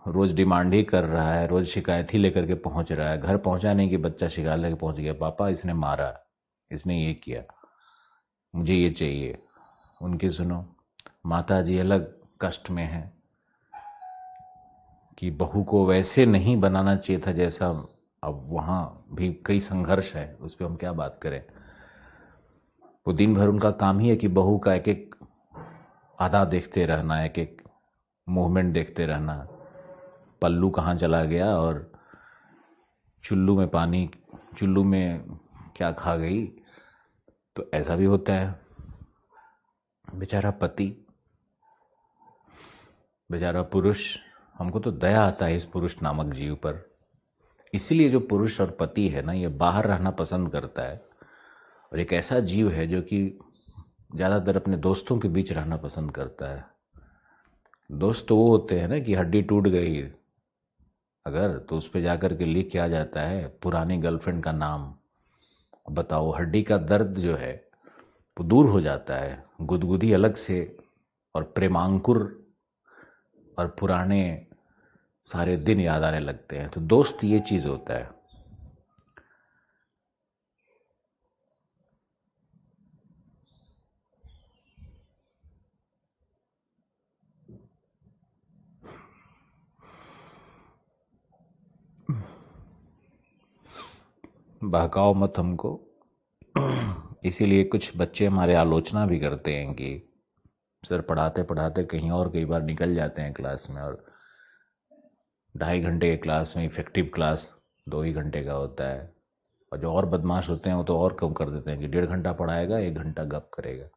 रोज डिमांड ही कर रहा है, रोज शिकायत ही लेकर के पहुंच रहा है। घर पहुंचा नहीं कि बच्चा शिकायत लेकर पहुंच गया, पापा इसने मारा, इसने ये किया, मुझे ये चाहिए। उनकी सुनो, माता जी अलग कष्ट में है कि बहू को वैसे नहीं बनाना चाहिए था जैसा। अब वहाँ भी कई संघर्ष है, उस पर हम क्या बात करें। वो दिन भर उनका काम ही है कि बहू का एक एक आधा देखते रहना, एक एक मूवमेंट देखते रहना, पल्लू कहाँ चला गया और चुल्लू में क्या खा गई। तो ऐसा भी होता है। बेचारा पति, बेचारा पुरुष, हमको तो दया आता है इस पुरुष नामक जीव पर। इसीलिए जो पुरुष और पति है ना, ये बाहर रहना पसंद करता है। और एक ऐसा जीव है जो कि ज़्यादातर अपने दोस्तों के बीच रहना पसंद करता है। दोस्त तो वो होते हैं ना कि हड्डी टूट गई अगर, तो उस पर जाकर के लिख के आ जाता है पुरानी गर्लफ्रेंड का नाम। बताओ, हड्डी का दर्द जो है वो दूर हो जाता है, गुदगुदी अलग से, और प्रेमांकुर और पुराने सारे दिन याद आने लगते हैं। तो दोस्त ये चीज़ होता है। बहकाओ मत हमको। इसीलिए कुछ बच्चे हमारे आलोचना भी करते हैं कि सर पढ़ाते पढ़ाते कहीं और कई बार निकल जाते हैं क्लास में, और 2.5 घंटे के क्लास में इफेक्टिव क्लास 2 ही घंटे का होता है। और जो और बदमाश होते हैं वो तो और कम कर देते हैं कि 1.5 घंटा पढ़ाएगा, 1 घंटा गप करेगा।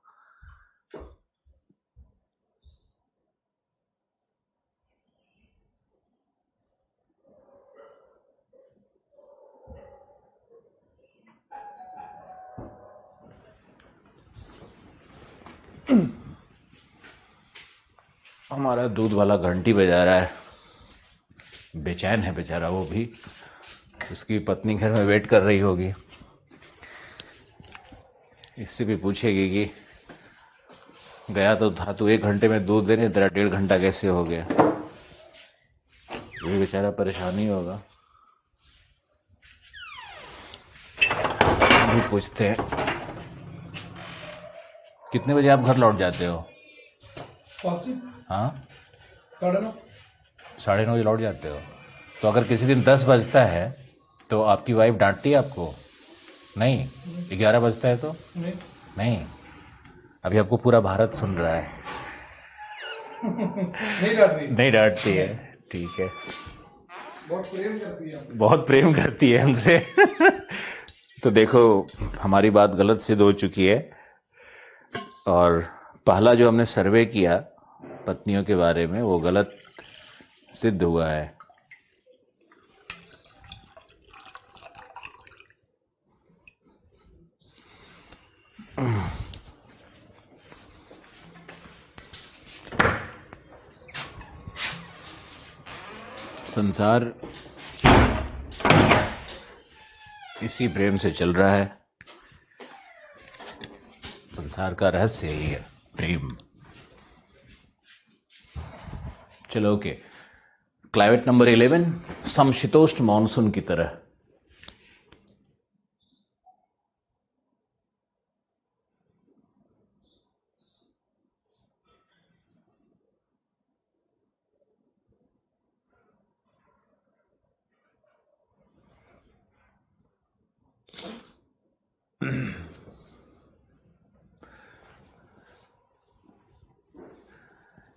हमारा दूध वाला घंटी बजा रहा है, बेचैन है बेचारा वो भी। उसकी पत्नी घर में वेट कर रही होगी, इससे भी पूछेगी कि गया तो था तू 1 घंटे में दूध देने, तेरा 1.5 घंटा कैसे हो गया। ये बेचारा परेशानी होगा। भी पूछते हैं कितने बजे आप घर लौट जाते हो? हाँ, 9:30 बजे लौट जाते हो। तो अगर किसी दिन 10 बजता है तो आपकी वाइफ डांटती है आपको? नहीं। 11 बजता है तो नहीं। अभी आपको पूरा भारत सुन रहा है। नहीं डांटती है, ठीक है। बहुत प्रेम करती है हमसे। तो देखो, हमारी बात गलत सिद्ध हो चुकी है और पहला जो हमने सर्वे किया पत्नियों के बारे में वो गलत सिद्ध हुआ है। संसार इसी प्रेम से चल रहा है। संसार का रहस्य यही है, प्रेम। चलो ओके, क्लाइमेट नंबर 11, समशीतोष्ण मानसून की तरह।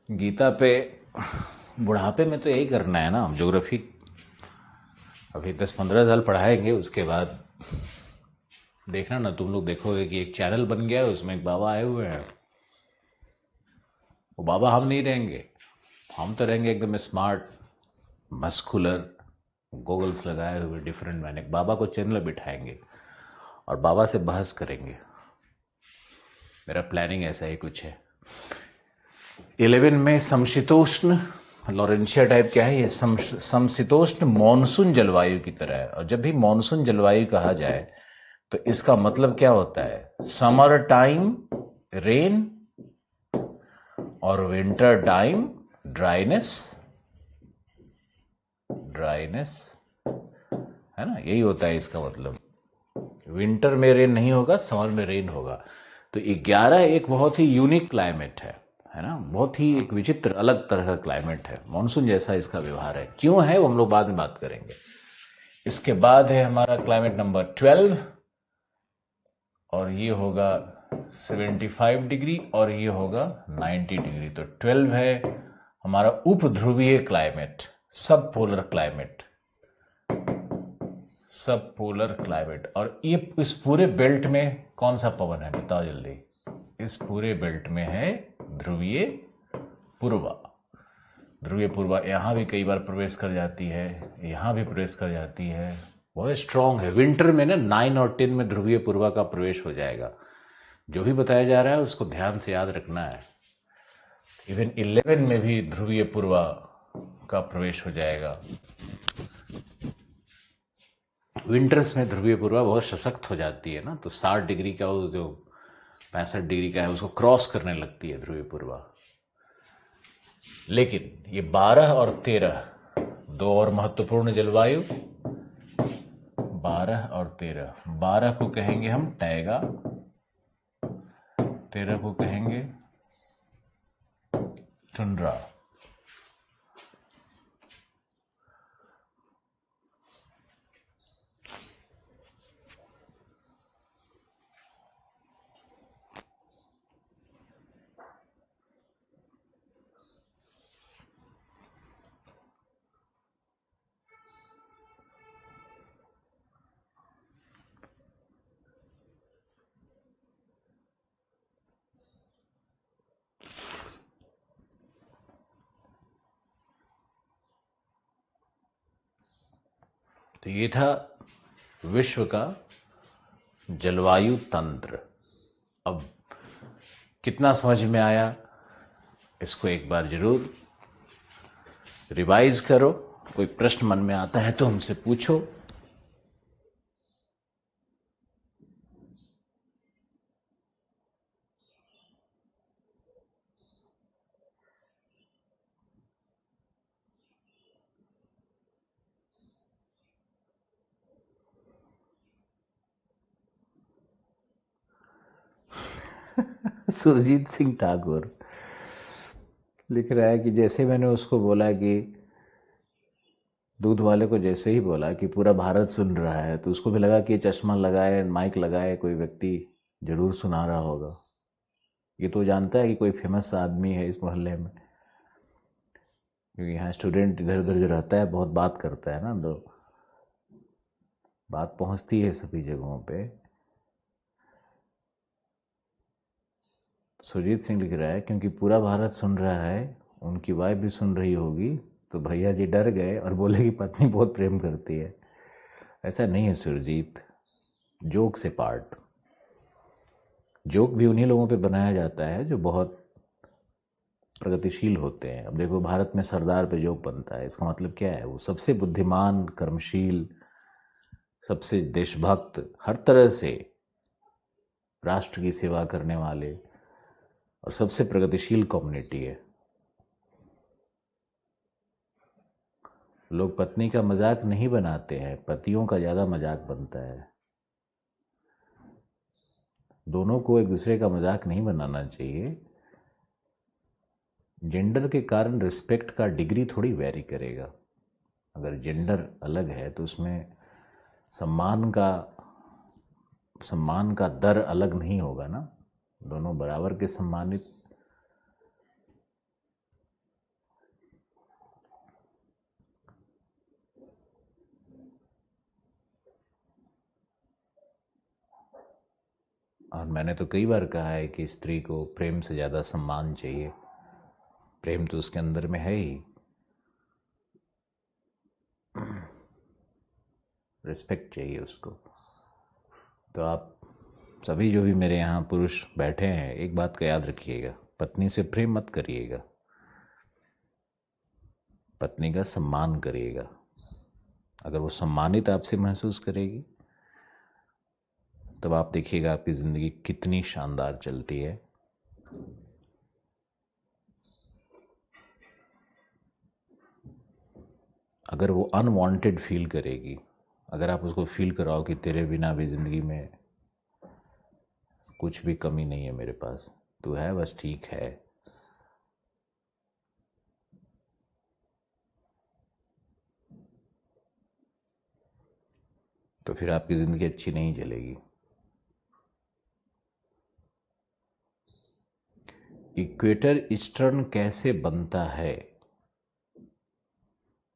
गीता पे बुढ़ापे में तो यही करना है ना, ज्योग्राफी अभी 10-15 साल पढ़ाएंगे, उसके बाद देखना ना, तुम लोग देखोगे कि एक चैनल बन गया है, उसमें एक बाबा आए हुए हैं। वो बाबा हम नहीं रहेंगे, हम तो रहेंगे एकदम स्मार्ट, मस्कुलर, गोगल्स लगाए हुए, डिफरेंट मैन। एक बाबा को चैनल बिठाएंगे और बाबा से बहस करेंगे। मेरा प्लानिंग ऐसा ही कुछ है। 11 में समशीतोष्ण लॉरेंशिया टाइप क्या है ये, समशीतोष्ण मॉनसून जलवायु की तरह है। और जब भी मॉनसून जलवायु कहा जाए तो इसका मतलब क्या होता है, समर टाइम रेन और विंटर टाइम ड्राइनेस। ड्राइनेस है ना, यही होता है इसका मतलब। विंटर में रेन नहीं होगा, समर में रेन होगा। तो 11 एक बहुत ही यूनिक क्लाइमेट है ना, बहुत ही एक विचित्र अलग तरह का क्लाइमेट है। मानसून जैसा इसका व्यवहार है, क्यों है वो हम लोग बाद में बात करेंगे। इसके बाद है हमारा क्लाइमेट नंबर 12, और ये होगा 75 डिग्री और ये होगा 90 डिग्री। तो 12 है हमारा उपध्रुवीय क्लाइमेट, सब पोलर क्लाइमेट, सब पोलर क्लाइमेट। और ये इस पूरे बेल्ट में कौन सा पवन है, बताओ जल्दी। इस पूरे बेल्ट में है ध्रुवीय पूर्वा। ध्रुवीय पूर्वा यहाँ भी कई बार प्रवेश कर जाती है, यहाँ भी प्रवेश कर जाती है, बहुत स्ट्रांग है। विंटर में ना 9 और 10 में ध्रुवीय पूर्वा का प्रवेश हो जाएगा। जो भी बताया जा रहा है उसको ध्यान से याद रखना है। इवन 11 में भी ध्रुवीय पूर्वा का प्रवेश हो जाएगा। विंटर्स में ध्रुवीय पूर्वा बहुत सशक्त हो जाती है ना, तो 60 डिग्री का वो जो 65 डिग्री का है उसको क्रॉस करने लगती है ध्रुवीय पूर्वा। लेकिन ये 12 और 13 दो और महत्वपूर्ण जलवायु, 12 और 13। 12 को कहेंगे हम टैगा, 13 को कहेंगे टुंड्रा। तो ये था विश्व का जलवायु तंत्र। अब कितना समझ में आया, इसको एक बार जरूर रिवाइज करो। कोई प्रश्न मन में आता है तो हमसे पूछो। सुरजीत सिंह ठाकुर लिख रहा है कि जैसे मैंने उसको बोला कि दूध वाले को जैसे ही बोला कि पूरा भारत सुन रहा है, तो उसको भी लगा कि चश्मा लगाए माइक लगाए कोई व्यक्ति जरूर सुना रहा होगा। ये तो जानता है कि कोई फेमस आदमी है इस मोहल्ले में, क्योंकि यहाँ स्टूडेंट इधर उधर जो रहता है बहुत बात करता है ना, तो बात पहुँचती है सभी जगहों पे। सुरजीत सिंह लिख रहा है, क्योंकि पूरा भारत सुन रहा है, उनकी वाइफ भी सुन रही होगी, तो भैया जी डर गए और बोले कि पत्नी बहुत प्रेम करती है। ऐसा नहीं है सुरजीत, जोक से पार्ट। जोक भी उन्हीं लोगों पे बनाया जाता है जो बहुत प्रगतिशील होते हैं। अब देखो, भारत में सरदार पे जोक बनता है, इसका मतलब क्या है? वो सबसे बुद्धिमान, कर्मशील, सबसे देशभक्त, हर तरह से राष्ट्र की सेवा करने वाले और सबसे प्रगतिशील कम्युनिटी है। लोग पत्नी का मजाक नहीं बनाते हैं, पतियों का ज़्यादा मजाक बनता है। दोनों को एक दूसरे का मजाक नहीं बनाना चाहिए। जेंडर के कारण रिस्पेक्ट का डिग्री थोड़ी वेरी करेगा। अगर जेंडर अलग है तो उसमें सम्मान का दर अलग नहीं होगा ना। दोनों बराबर के सम्मानित। और मैंने तो कई बार कहा है कि स्त्री को प्रेम से ज़्यादा सम्मान चाहिए। प्रेम तो उसके अंदर में है ही, रिस्पेक्ट चाहिए उसको। तो आप सभी जो भी मेरे यहाँ पुरुष बैठे हैं, एक बात का याद रखिएगा, पत्नी से प्रेम मत करिएगा, पत्नी का सम्मान करिएगा। अगर वो सम्मानित आपसे महसूस करेगी, तब आप देखिएगा आपकी ज़िंदगी कितनी शानदार चलती है। अगर वो अनवांटेड फील करेगी, अगर आप उसको फील कराओ कि तेरे बिना भी ज़िंदगी में कुछ भी कमी नहीं है मेरे पास, तू है बस ठीक है, तो फिर आपकी ज़िंदगी अच्छी नहीं चलेगी। इक्वेटर ईस्टर्न कैसे बनता है?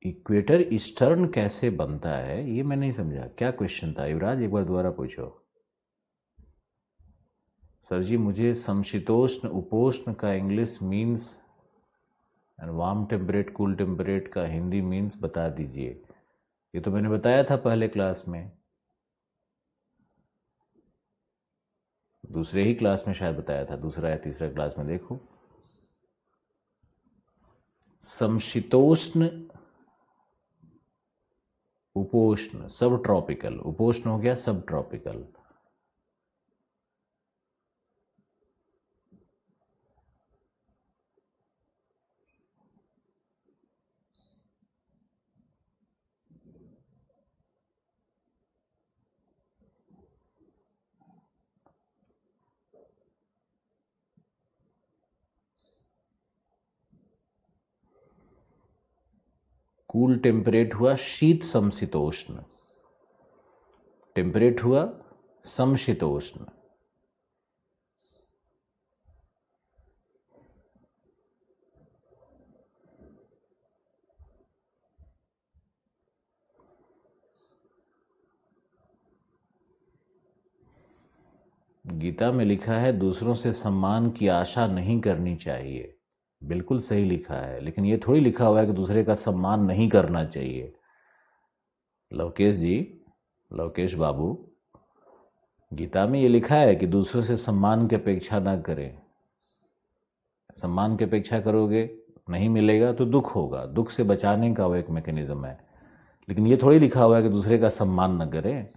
इक्वेटर ईस्टर्न कैसे बनता है, ये मैं नहीं समझा। क्या क्वेश्चन था युवराज? एक बार दोबारा पूछो। सर जी, मुझे समशीतोष्ण उपोष्ण का English means and warm temperate cool temperate का हिंदी मीन्स बता दीजिए। ये तो मैंने बताया था पहले क्लास में, दूसरे ही क्लास में शायद बताया था, दूसरा या तीसरा क्लास में। देखो, समशीतोष्ण उपोष्ण, सब ट्रॉपिकल। उपोष्ण हो गया सब ट्रॉपिकल। कूल टेम्परेट हुआ शीत समशीतोष्ण, टेम्परेट हुआ समशीतोष्ण। गीता में लिखा है दूसरों से सम्मान की आशा नहीं करनी चाहिए। बिल्कुल सही लिखा है, लेकिन ये थोड़ी लिखा हुआ है कि दूसरे का सम्मान नहीं करना चाहिए। लवकेश जी, लवकेश बाबू, गीता में ये लिखा है कि दूसरों से सम्मान की अपेक्षा ना करें। सम्मान की अपेक्षा करोगे, नहीं मिलेगा तो दुख होगा, दुख से बचाने का वो एक मैकेनिज्म है। लेकिन ये थोड़ी लिखा हुआ है कि दूसरे का सम्मान न करें।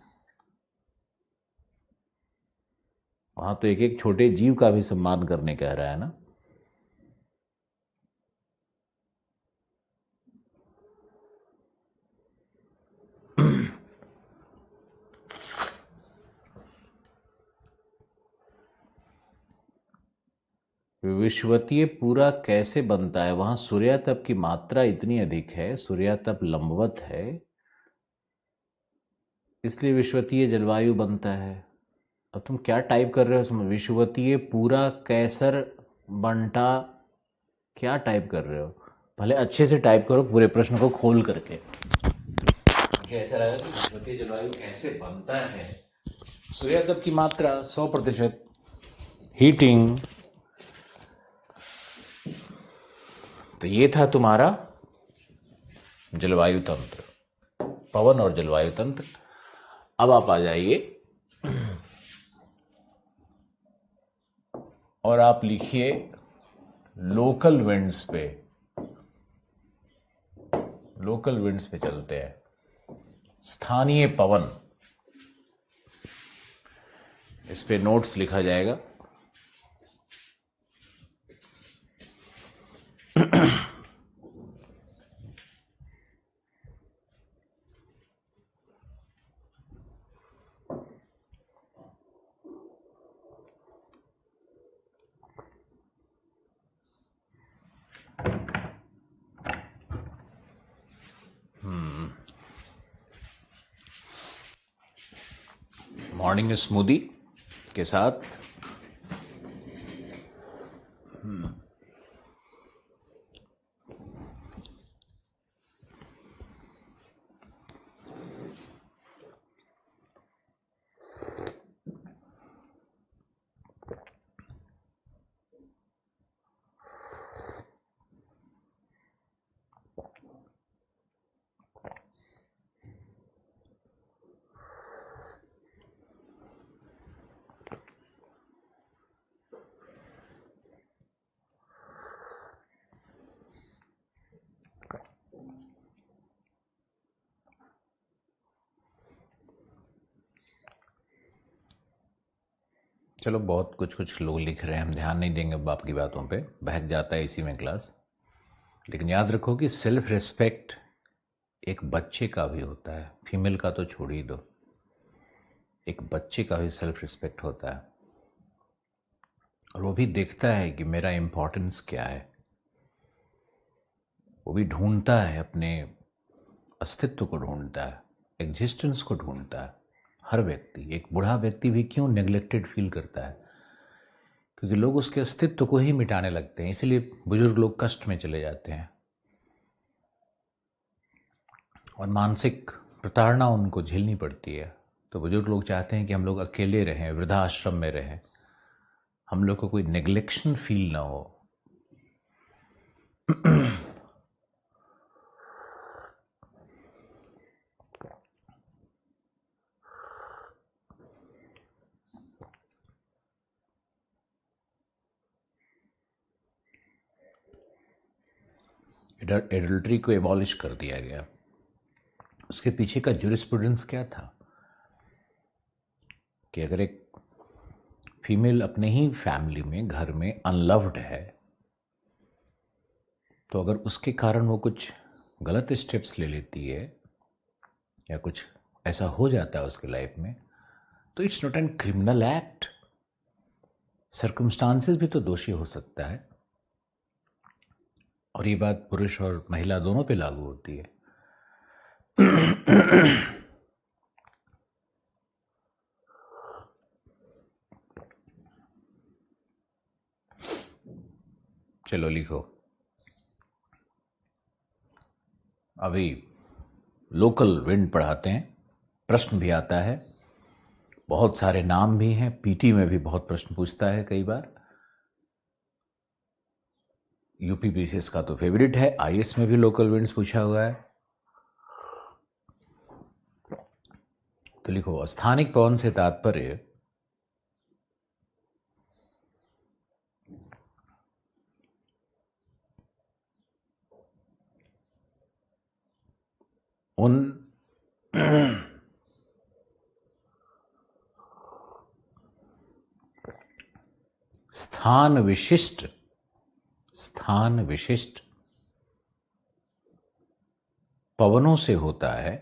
वहां तो एक एक छोटे जीव का भी सम्मान करने कह रहा है ना। विश्वतीय पूरा कैसे बनता है? वहां सूर्यातप की मात्रा इतनी अधिक है, सूर्यातप लंबवत है, इसलिए विश्वतीय जलवायु बनता है। अब तुम क्या टाइप कर रहे हो उसमें? विश्वतीय पूरा कैसर बंटा, क्या टाइप कर रहे हो? भले अच्छे से टाइप करो, पूरे प्रश्न को खोल करके। मुझे ऐसा लगा कि विश्वतीय जलवायु कैसे बनता है। सूर्यातप की मात्रा 100%, हीटिंग, तो ये था तुम्हारा जलवायु तंत्र, पवन और जलवायु तंत्र। अब आप आ जाइए और आप लिखिए लोकल विंड्स पे। लोकल विंड्स पे चलते हैं, स्थानीय पवन। इस पे नोट्स लिखा जाएगा। मॉर्निंग स्मूदी के साथ चलो, बहुत कुछ कुछ लोग लिख रहे हैं, हम ध्यान नहीं देंगे अब आपकी बातों पे, बहक जाता है इसी में क्लास। लेकिन याद रखो कि सेल्फ रिस्पेक्ट एक बच्चे का भी होता है, फीमेल का तो छोड़ ही दो, एक बच्चे का भी सेल्फ रिस्पेक्ट होता है। और वो भी देखता है कि मेरा इम्पोर्टेंस क्या है, वो भी ढूंढता है, अपने अस्तित्व को ढूंढता है, एग्जिस्टेंस को ढूंढता है। हर व्यक्ति, एक बूढ़ा व्यक्ति भी क्यों नेग्लेक्टेड फील करता है? क्योंकि लोग उसके अस्तित्व को ही मिटाने लगते हैं, इसलिए बुजुर्ग लोग कष्ट में चले जाते हैं और मानसिक प्रताड़ना उनको झेलनी पड़ती है। तो बुजुर्ग लोग चाहते हैं कि हम लोग अकेले रहें, वृद्धाश्रम में रहें, हम लोग को कोई नेग्लेक्शन फील ना हो। एडल्ट्री को एबॉलिश कर दिया गया। उसके पीछे का जूरिस्प्रूडेंस क्या था कि अगर एक फीमेल अपने ही फैमिली में, घर में अनलव्ड है, तो अगर उसके कारण वो कुछ गलत स्टेप्स ले लेती है या कुछ ऐसा हो जाता है उसके लाइफ में, तो it's not an criminal act. Circumstances भी तो दोषी हो सकता है, और ये बात पुरुष और महिला दोनों पे लागू होती है। चलो लिखो, अभी लोकल विंड पढ़ाते हैं, प्रश्न भी आता है, बहुत सारे नाम भी हैं, पीटी में भी बहुत प्रश्न पूछता है कई बार। यूपी बीसीएस का तो फेवरेट है, आईएएस में भी लोकल विंड्स पूछा हुआ है। तो लिखो, स्थानिक पवन से तात्पर्य उन स्थान विशिष्ट पवनों से होता है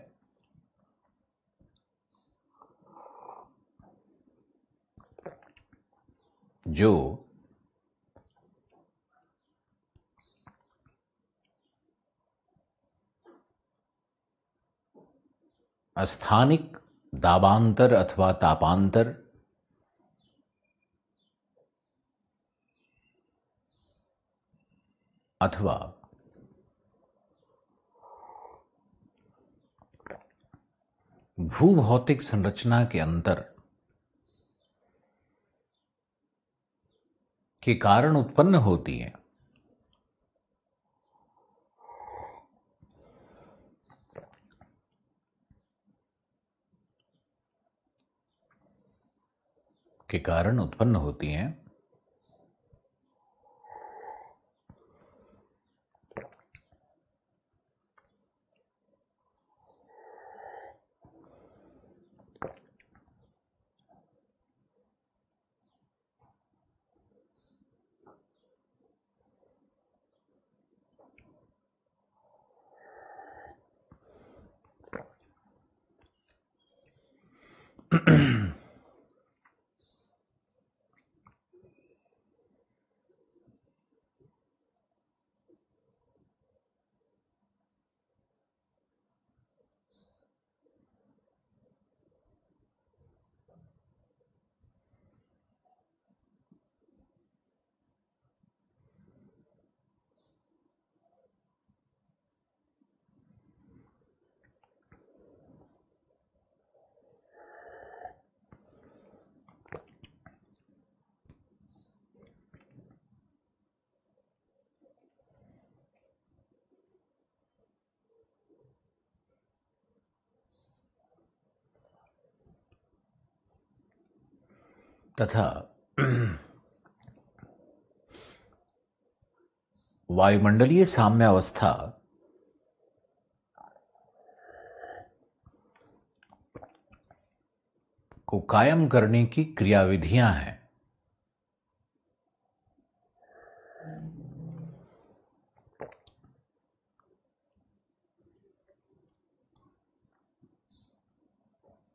जो स्थानिक दाबांतर अथवा तापांतर अथवा भूभौतिक संरचना के अंतर के कारण उत्पन्न होती है। के कारण उत्पन्न होती हैं। तथा वायुमंडलीय साम्यावस्था को कायम करने की क्रियाविधियां हैं।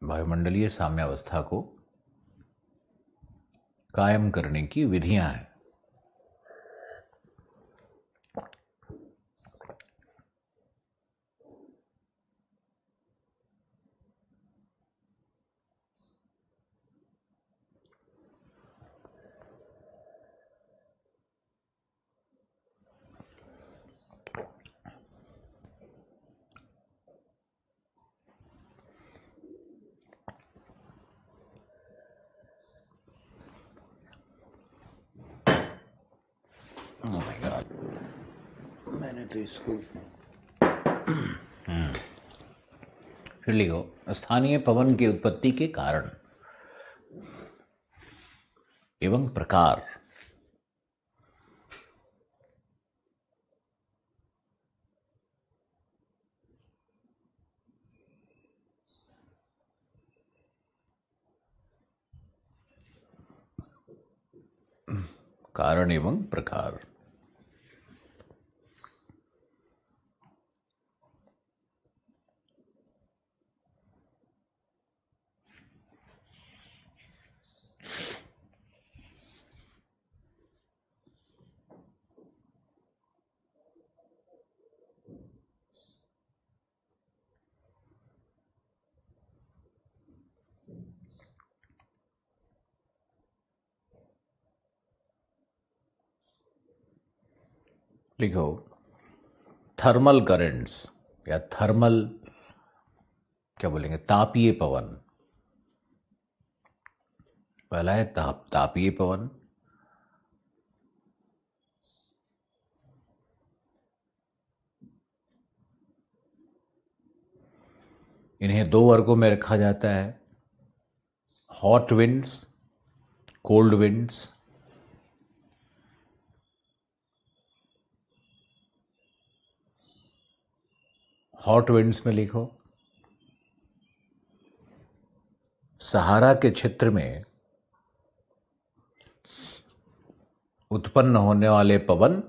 वायुमंडलीय साम्यावस्था को कायम करने की विधियां हैं। Oh my God, मैंने तो इसको फिर लिखो, स्थानीय पवन की उत्पत्ति के कारण एवं प्रकार। कारण एवं प्रकार। लिखो, थर्मल करंट्स या थर्मल क्या बोलेंगे, तापीय पवन। पहला है तापीय पवन। इन्हें दो वर्गों में रखा जाता है, hot winds, cold winds. Hot winds में लिखो, सहारा के क्षेत्र में उत्पन्न होने वाले पवन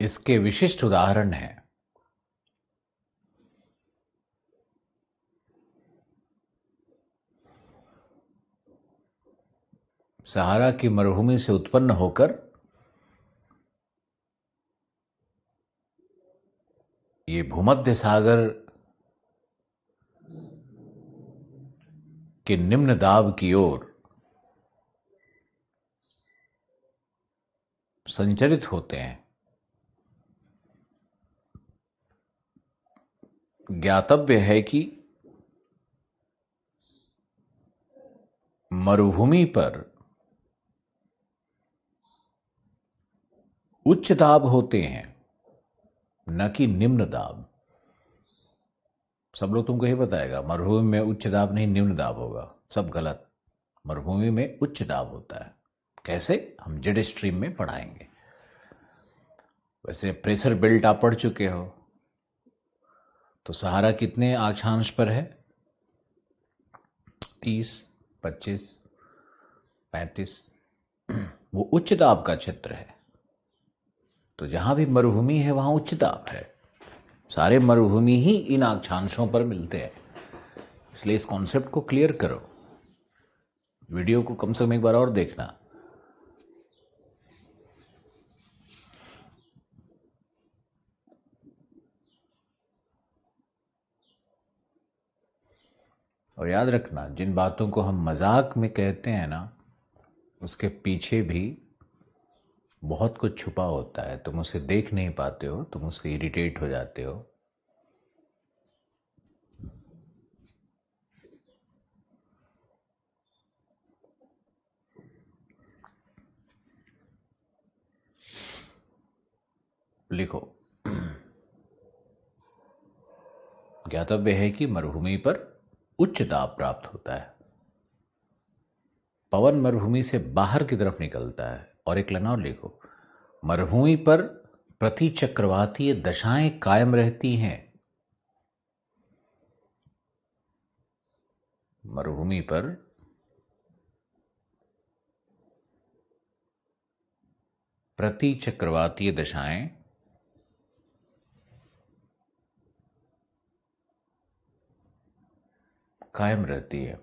इसके विशिष्ट उदाहरण हैं। सहारा की मरुभूमि से उत्पन्न होकर ये भूमध्य सागर के निम्न दाब की ओर संचरित होते हैं। ज्ञातव्य है कि मरुभूमि पर उच्च दाब होते हैं, न कि निम्न दाब। सब लोग तुमको ही बताएगा मरुभूमि में उच्च दाब नहीं निम्न दाब होगा, सब गलत। मरुभूमि में उच्च दाब होता है। कैसे? हम जेड स्ट्रीम में पढ़ाएंगे। वैसे प्रेशर बेल्ट आप पढ़ चुके हो, तो सहारा कितने अक्षांश पर है? 30, 25, 35। वो उच्च दाब का क्षेत्र है। तो जहां भी मरुभूमि है वहां उच्च दाब है। सारे मरुभूमि ही इन अक्षांशों पर मिलते हैं। इसलिए इस कॉन्सेप्ट को क्लियर करो। वीडियो को कम से कम एक बार और देखना। और याद रखना, जिन बातों को हम मजाक में कहते हैं ना, उसके पीछे भी बहुत कुछ छुपा होता है। तुम उसे देख नहीं पाते हो, तुम उससे इरिटेट हो जाते हो। लिखो, ज्ञातव्य है कि मरुभूमि पर उच्च दाब प्राप्त होता है। पवन मरुभूमि से बाहर की तरफ निकलता है। और एक लाइन और लिखो, मरुभूमि पर प्रति चक्रवातीय दशाएं कायम रहती हैं। मरुभूमि पर प्रति चक्रवातीय दशाएं कायम रहती है।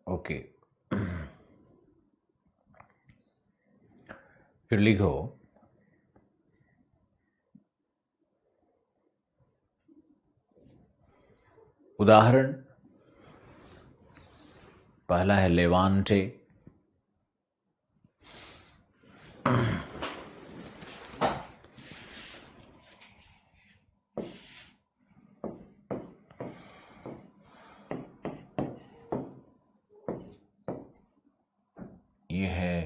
ओके, फिर लिखो, उदाहरण पहला है लेवांटे। ये है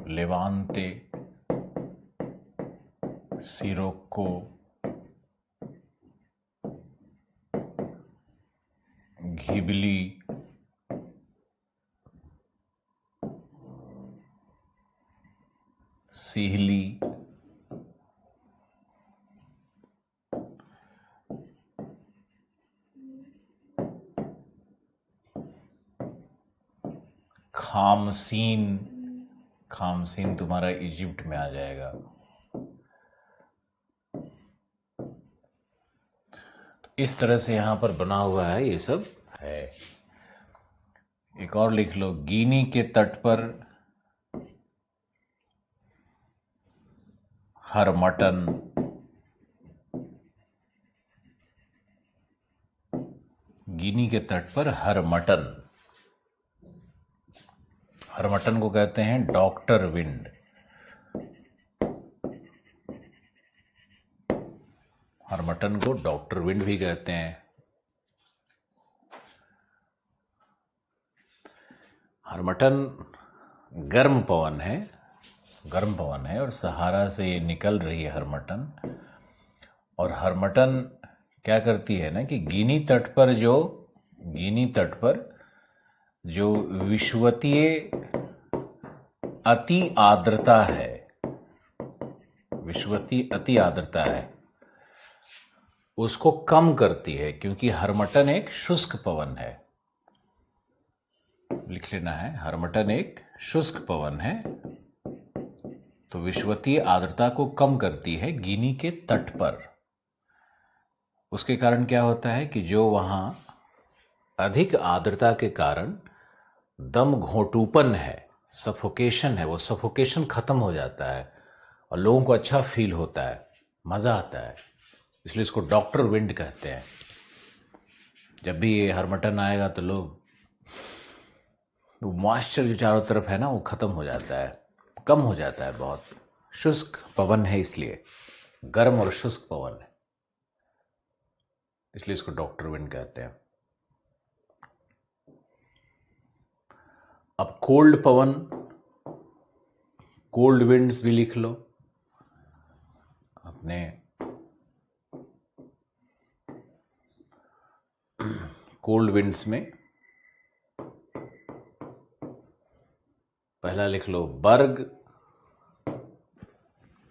लेवांते, सिरोको, घिबली, सिहली, खामसीन। खामसीन तुम्हारा इजिप्ट में आ जाएगा। इस तरह से यहां पर बना हुआ है, ये सब है। एक और लिख लो, गिनी के तट पर हरमटन। गिनी के तट पर हरमटन। हरमटन को कहते हैं डॉक्टर विंड। हरमटन को डॉक्टर विंड भी कहते हैं। हरमटन गर्म पवन है, गर्म पवन है, और सहारा से ये निकल रही है हरमटन। और हरमटन क्या करती है ना कि गिनी तट पर जो गिनी तट पर जो विषुवतीय अति आर्द्रता है, विषुवतीय अति आर्द्रता है, उसको कम करती है, क्योंकि हरमटन एक शुष्क पवन है। लिख लेना है, हरमटन एक शुष्क पवन है, तो विषुवतीय आर्द्रता को कम करती है गिनी के तट पर। उसके कारण क्या होता है कि जो वहां अधिक आर्द्रता के कारण दम घोंटूपन है, सफोकेशन है, वो सफोकेशन खत्म हो जाता है और लोगों को अच्छा फील होता है, मजा आता है। इसलिए इसको डॉक्टर विंड कहते हैं। जब भी ये हरमटन आएगा तो लोग, वो मॉइस्चर जो चारों तरफ है ना, वो खत्म हो जाता है, कम हो जाता है। बहुत शुष्क पवन है, इसलिए गर्म और शुष्क पवन है, इसलिए इसको डॉक्टर विंड कहते हैं। अब कोल्ड पवन, कोल्ड विंड्स भी लिख लो अपने। कोल्ड विंड्स में पहला लिख लो बर्ग,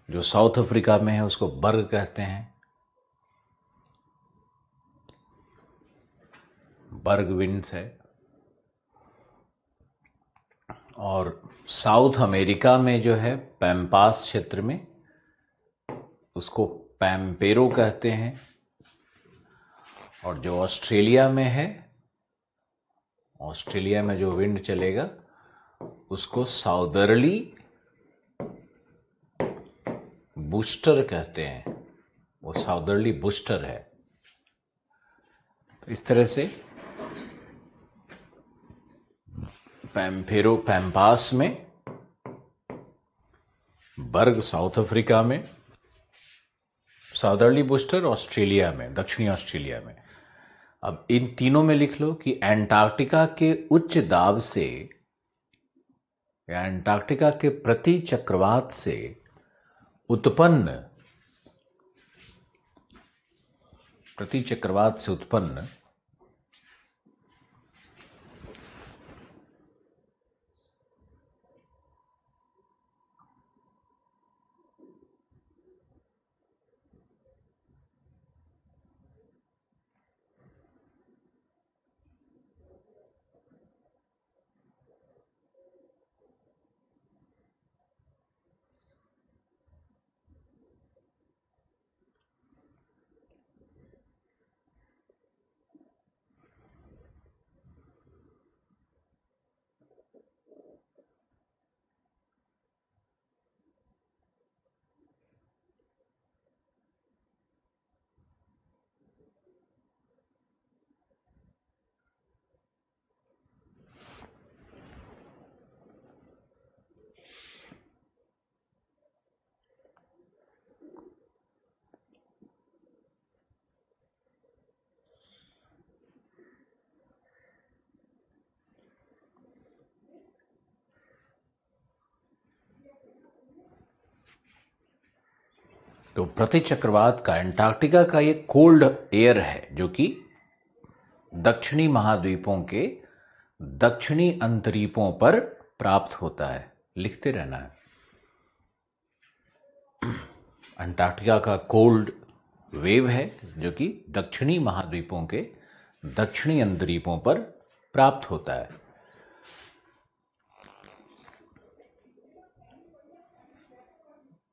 जो साउथ अफ्रीका में है उसको बर्ग कहते हैं, बर्ग विंड्स है। और साउथ अमेरिका में जो है पैम्पास क्षेत्र में, उसको पैम्पेरो कहते हैं। और जो ऑस्ट्रेलिया में है, ऑस्ट्रेलिया में जो विंड चलेगा उसको साउदर्ली बूस्टर कहते हैं, वो साउदर्ली बूस्टर है। तो इस तरह से पैम्पेरो पैम्पास में, बर्ग साउथ अफ्रीका में, साउदर्ली बूस्टर ऑस्ट्रेलिया में, दक्षिणी ऑस्ट्रेलिया में। अब इन तीनों में लिख लो कि एंटार्क्टिका के उच्च दाब से या एंटार्क्टिका के प्रति चक्रवात से उत्पन्न, प्रति चक्रवात से उत्पन्न तो प्रति चक्रवात का एंटार्क्टिका का ये कोल्ड एयर है, जो कि दक्षिणी महाद्वीपों के दक्षिणी अंतरीपों पर प्राप्त होता है। लिखते रहना है, अंटार्कटिका का कोल्ड वेव है जो कि दक्षिणी महाद्वीपों के दक्षिणी अंतरीपों पर प्राप्त होता है।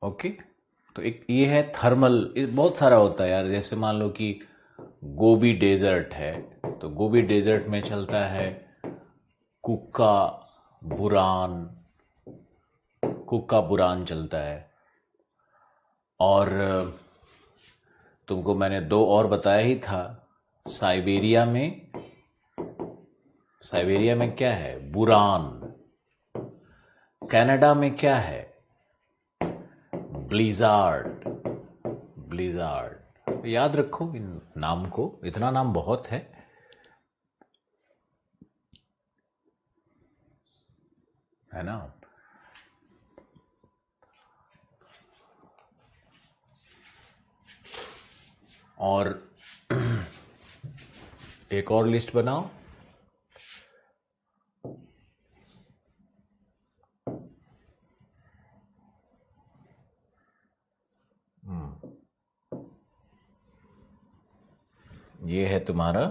ओके, तो एक ये है थर्मल। बहुत सारा होता है यार, जैसे मान लो कि गोबी डेजर्ट है, तो गोबी डेजर्ट में चलता है कुक्का बुरान, कुक्का बुरान चलता है। और तुमको मैंने दो और बताया ही था, साइबेरिया में, साइबेरिया में क्या है, बुरान। कनाडा में क्या है, ब्लिजार्ड, ब्लिजार्ड। याद रखो इन नाम को, इतना नाम बहुत है ना। और एक और लिस्ट बनाओ। ये है तुम्हारा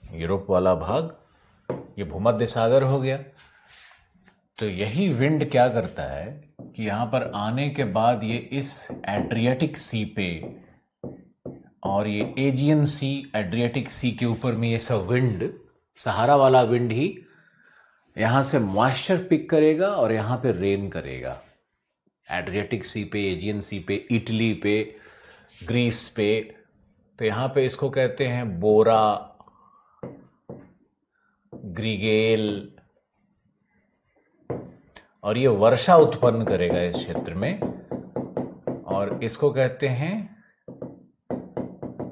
यूरोप वाला भाग, ये भूमध्य सागर हो गया। तो यही विंड क्या करता है कि यहां पर आने के बाद ये इस एड्रियाटिक सी पे और ये एजियन सी, एड्रियाटिक सी के ऊपर में ये सब विंड, सहारा वाला विंड ही यहां से मॉइस्चर पिक करेगा और यहां पे रेन करेगा। एड्रियाटिक सी पे, एजियन सी पे, इटली पे, ग्रीस पे। तो यहां पे इसको कहते हैं बोरा, ग्रीगेल, और ये वर्षा उत्पन्न करेगा इस क्षेत्र में, और इसको कहते हैं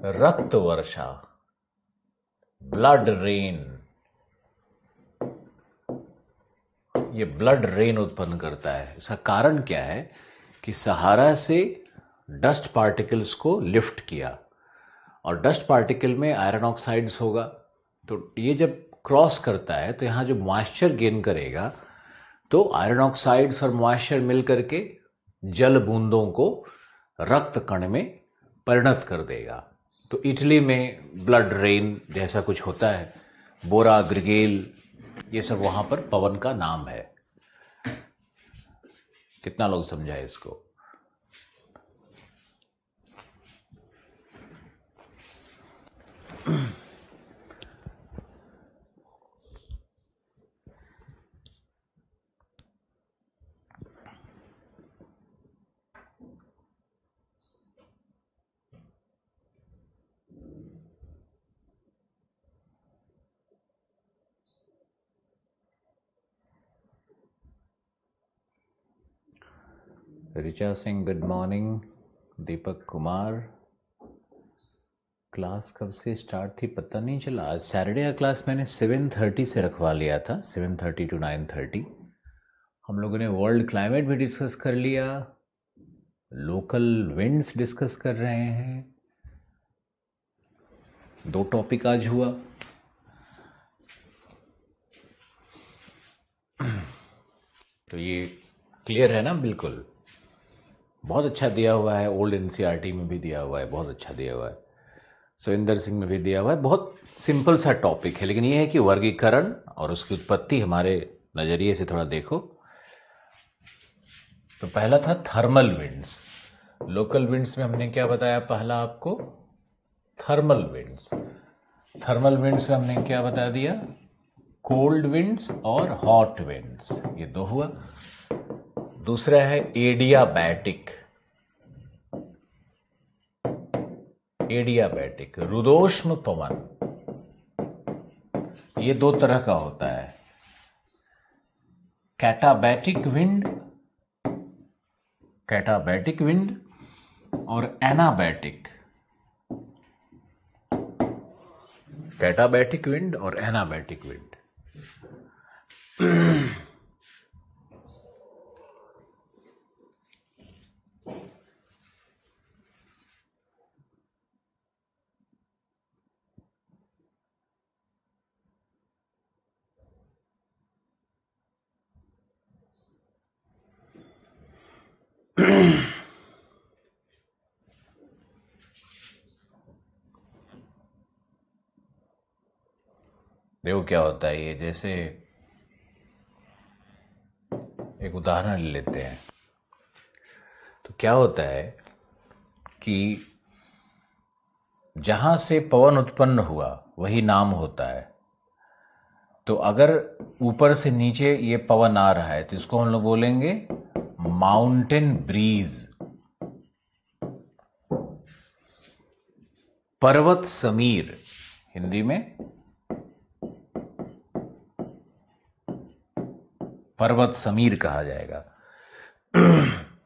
रक्त वर्षा, ब्लड रेन। ये ब्लड रेन उत्पन्न करता है। इसका कारण क्या है कि सहारा से डस्ट पार्टिकल्स को लिफ्ट किया, और डस्ट पार्टिकल में आयरन ऑक्साइड्स होगा। तो ये जब क्रॉस करता है तो यहाँ जो मॉइस्चर गेन करेगा, तो आयरन ऑक्साइड्स और मॉइस्चर मिल करके जल बूंदों को रक्त कण में परिणत कर देगा। तो इटली में ब्लड रेन जैसा कुछ होता है। बोरा, ग्रिगेल, ये सब वहां पर पवन का नाम है। कितना लोग समझाए इसको? Richa Singh good morning. Deepak Kumar, class कब से स्टार्ट थी पता नहीं चला। आज सैटरडे का क्लास मैंने 7:30 से रखवा लिया था, 7:30 to 9:30। हम लोगों ने वर्ल्ड क्लाइमेट भी डिस्कस कर लिया, लोकल विंड्स डिस्कस कर रहे हैं। 2 टॉपिक आज हुआ। तो ये क्लियर है ना? बिल्कुल बहुत अच्छा दिया हुआ है। ओल्ड एनसीईआरटी में भी दिया हुआ है, बहुत अच्छा दिया हुआ है। सुरेंद्र सिंह में भी दिया हुआ है। बहुत सिंपल सा टॉपिक है, लेकिन ये है कि वर्गीकरण और उसकी उत्पत्ति हमारे नज़रिए से थोड़ा देखो। तो पहला था थर्मल विंड्स। लोकल विंड्स में हमने क्या बताया पहला आपको? Thermal winds. थर्मल विंड्स में हमने क्या बता दिया? कोल्ड विंड्स और हॉट विंड्स, ये 2 हुआ। दूसरा है एडियाबैटिक। एडियाबैटिक, रुदोष्म पवन। ये 2 तरह का होता है, कैटाबैटिक विंड, कैटाबैटिक विंड और एनाबैटिक। कैटाबैटिक विंड और एनाबैटिक विंड। देखो क्या होता है ये, जैसे एक उदाहरण ले लेते हैं। तो क्या होता है कि जहां से पवन उत्पन्न हुआ वही नाम होता है। तो अगर ऊपर से नीचे ये पवन आ रहा है तो इसको हम लोग बोलेंगे माउंटेन ब्रीज, पर्वत समीर हिंदी में पर्वत समीर कहा जाएगा।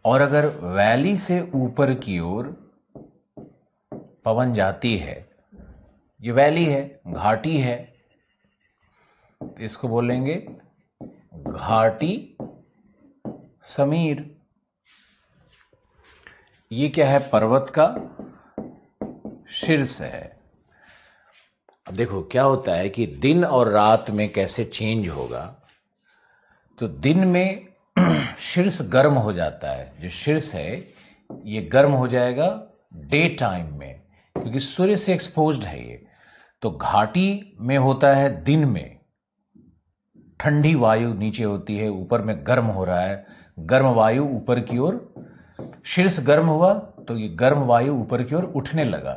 और अगर वैली से ऊपर की ओर पवन जाती है, ये वैली है, घाटी है, तो इसको बोलेंगे घाटी समीर। ये क्या है? पर्वत का शीर्ष है। अब देखो क्या होता है कि दिन और रात में कैसे चेंज होगा। तो दिन में शीर्ष गर्म हो जाता है, जो शीर्ष है ये गर्म हो जाएगा डे टाइम में, क्योंकि सूर्य से एक्सपोज्ड है ये। तो घाटी में होता है दिन में, ठंडी वायु नीचे होती है, ऊपर में गर्म हो रहा है, गर्म वायु ऊपर की ओर, शीर्ष गर्म हुआ तो ये गर्म वायु ऊपर की ओर उठने लगा।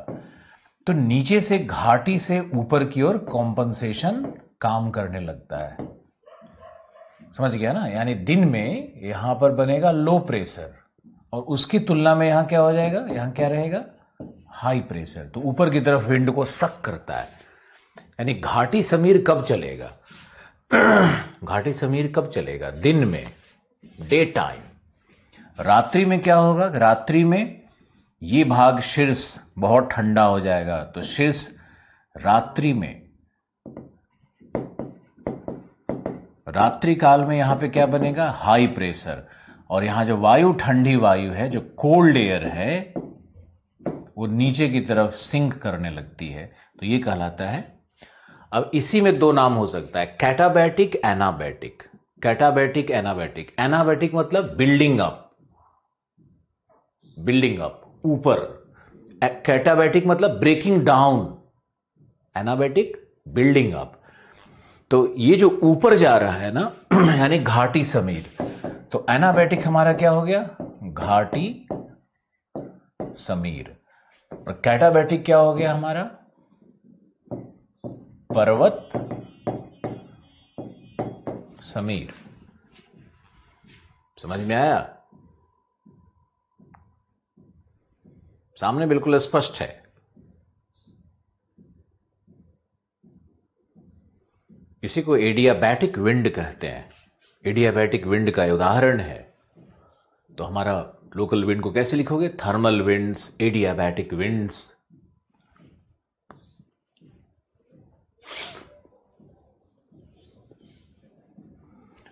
तो नीचे से घाटी से ऊपर की ओर कॉम्पनसेशन काम करने लगता है। समझ गया ना? यानी दिन में यहां पर बनेगा लो प्रेशर और उसकी तुलना में यहां क्या हो जाएगा, यहां क्या रहेगा, हाई प्रेशर। तो ऊपर की तरफ विंड को सक करता है। यानी घाटी समीर कब चलेगा? घाटी समीर कब चलेगा? दिन में, डे टाइम। रात्रि में क्या होगा? रात्रि में ये भाग शीर्ष बहुत ठंडा हो जाएगा, तो शीर्ष रात्रि में, रात्रि काल में यहां पे क्या बनेगा, हाई प्रेशर। और यहां जो वायु, ठंडी वायु है, जो कोल्ड एयर है, वो नीचे की तरफ सिंक करने लगती है। तो ये कहलाता है। अब इसी में दो नाम हो सकता है, कैटाबैटिक, एनाबैटिक। कैटाबैटिक, एनाबैटिक। एनाबैटिक मतलब बिल्डिंग अप, बिल्डिंग अप, ऊपर। कैटाबैटिक मतलब ब्रेकिंग डाउन, एनाबैटिक बिल्डिंग अप। तो ये जो ऊपर जा रहा है ना, यानी घाटी समीर, तो एनाबैटिक हमारा क्या हो गया, घाटी समीर। और कैटाबैटिक क्या हो गया हमारा, पर्वत समीर। समझ में आया? सामने बिल्कुल स्पष्ट है। इसी को एडियाबैटिक विंड कहते हैं। एडियाबैटिक विंड का उदाहरण है। तो हमारा लोकल विंड को कैसे लिखोगे, थर्मल विंड्स, एडियाबैटिक विंड्स।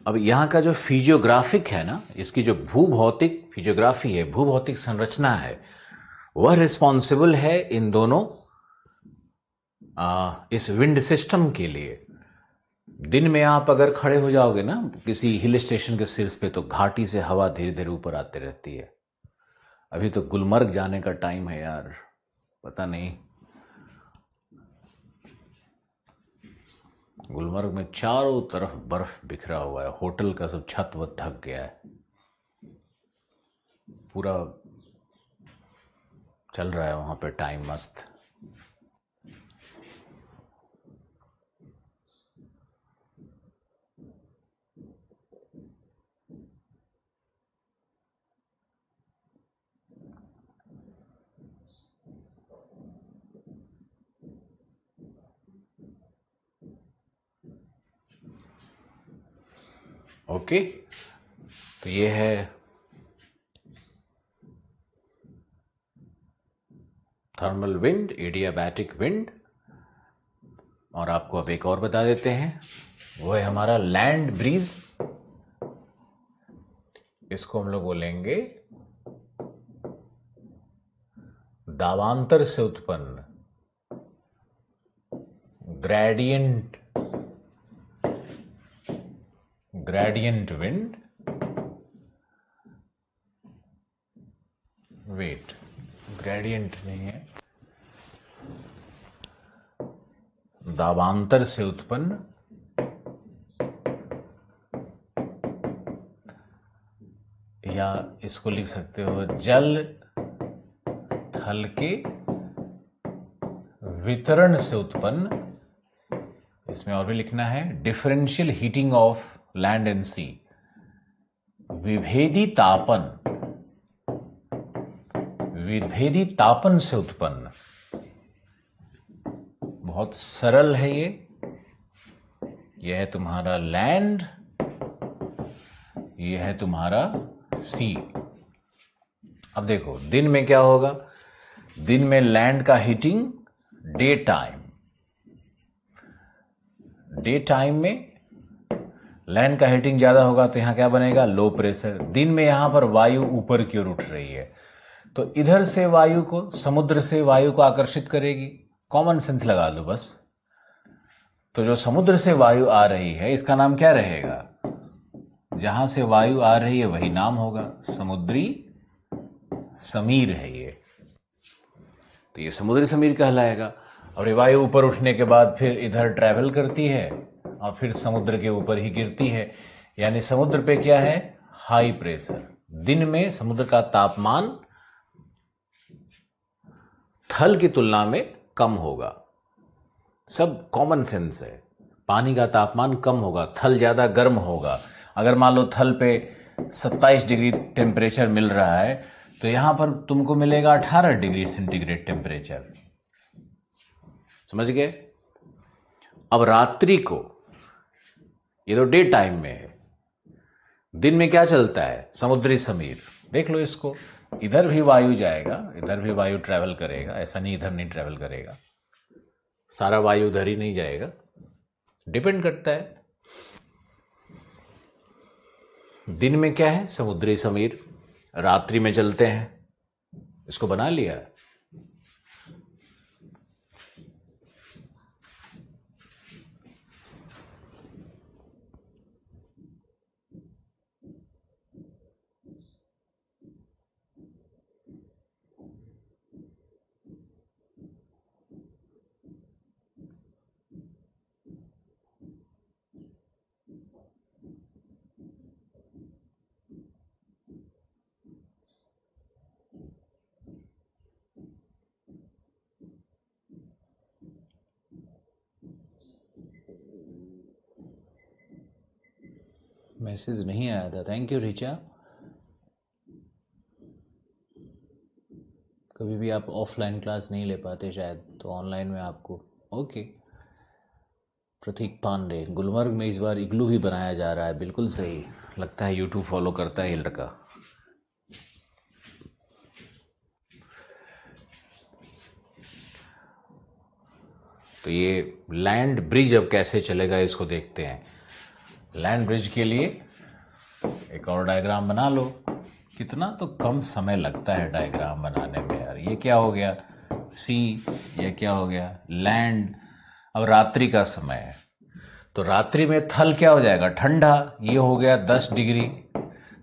अब यहां का जो फिजियोग्राफिक है ना, इसकी जो भूभौतिक फिजियोग्राफी है, भूभौतिक संरचना है, वह रिस्पॉन्सिबल है इन दोनों इस विंड सिस्टम के लिए। दिन में आप अगर खड़े हो जाओगे ना किसी हिल स्टेशन के शीर्ष पे, तो घाटी से हवा धीरे धीरे ऊपर आते रहती है। अभी तो गुलमर्ग जाने का टाइम है यार, पता नहीं, गुलमर्ग में चारों तरफ बर्फ बिखरा हुआ है, होटल का सब छत वत ढक गया है, पूरा चल रहा है वहां पे टाइम मस्त। ओके, तो ये है थर्मल विंड, एडियाबैटिक विंड। और आपको अब एक और बता देते हैं, वो है हमारा लैंड ब्रीज। इसको हम लोग बोलेंगे दावांतर से उत्पन्न, gradient, gradient wind. Wait, gradient नहीं है, दावांतर से उत्पन्न या इसको लिख सकते हो जल थल के वितरण से उत्पन्न। इसमें और भी लिखना है differential heating of land and sea, विभेदी तापन, विभेदी तापन से उत्पन्न। बहुत सरल है ये। यह है तुम्हारा लैंड, यह है तुम्हारा सी। अब देखो दिन में क्या होगा, दिन में लैंड का heating day time, day time में लैंड का हीटिंग ज्यादा होगा तो यहां क्या बनेगा, लो प्रेशर। दिन में यहां पर वायु ऊपर की ओर उठ रही है, तो इधर से वायु को, समुद्र से वायु को आकर्षित करेगी, कॉमन सेंस लगा लो बस। तो जो समुद्र से वायु आ रही है इसका नाम क्या रहेगा? जहां से वायु आ रही है वही नाम होगा, समुद्री समीर है ये। तो ये समुद्री समीर कहलाएगा। और ये वायु ऊपर उठने के बाद फिर इधर ट्रैवल करती है और फिर समुद्र के ऊपर ही गिरती है। यानी समुद्र पे क्या है? High pressure. दिन में समुद्र का तापमान थल की तुलना में कम होगा। सब कॉमन सेंस है। पानी का तापमान कम होगा, थल ज्यादा गर्म होगा। अगर मान लो थल पे 27 डिग्री टेम्परेचर मिल रहा है तो यहां पर तुमको मिलेगा 18 डिग्री सेंटीग्रेड टेम्परेचर। समझ गए? अब रात्रि को, ये तो डे टाइम में है, दिन में क्या चलता है? समुद्री समीर। देख लो इसको, इधर भी वायु जाएगा, इधर भी वायु ट्रैवल करेगा, ऐसा नहीं इधर नहीं ट्रैवल करेगा, सारा वायु उधर ही नहीं जाएगा, डिपेंड करता है। दिन में क्या है? समुद्री समीर। रात्रि में चलते हैं। इसको बना लिया। मैसेज नहीं आया था। Thank you Richa. कभी भी आप ऑफलाइन क्लास नहीं ले पाते शायद, तो ऑनलाइन में आपको ओके। प्रतीक पांडे, गुलमर्ग में इस बार इग्लू भी बनाया जा रहा है। बिल्कुल सही, लगता है यूट्यूब फॉलो करता है ये लड़का। तो ये लैंड ब्रिज अब कैसे चलेगा इसको देखते हैं। लैंड ब्रिज के लिए एक और डायग्राम बना लो। कितना तो कम समय लगता है डायग्राम बनाने में यार। ये क्या हो गया? सी। ये क्या हो गया? लैंड। अब रात्रि का समय है तो रात्रि में थल क्या हो जाएगा? ठंडा। ये हो गया 10 डिग्री।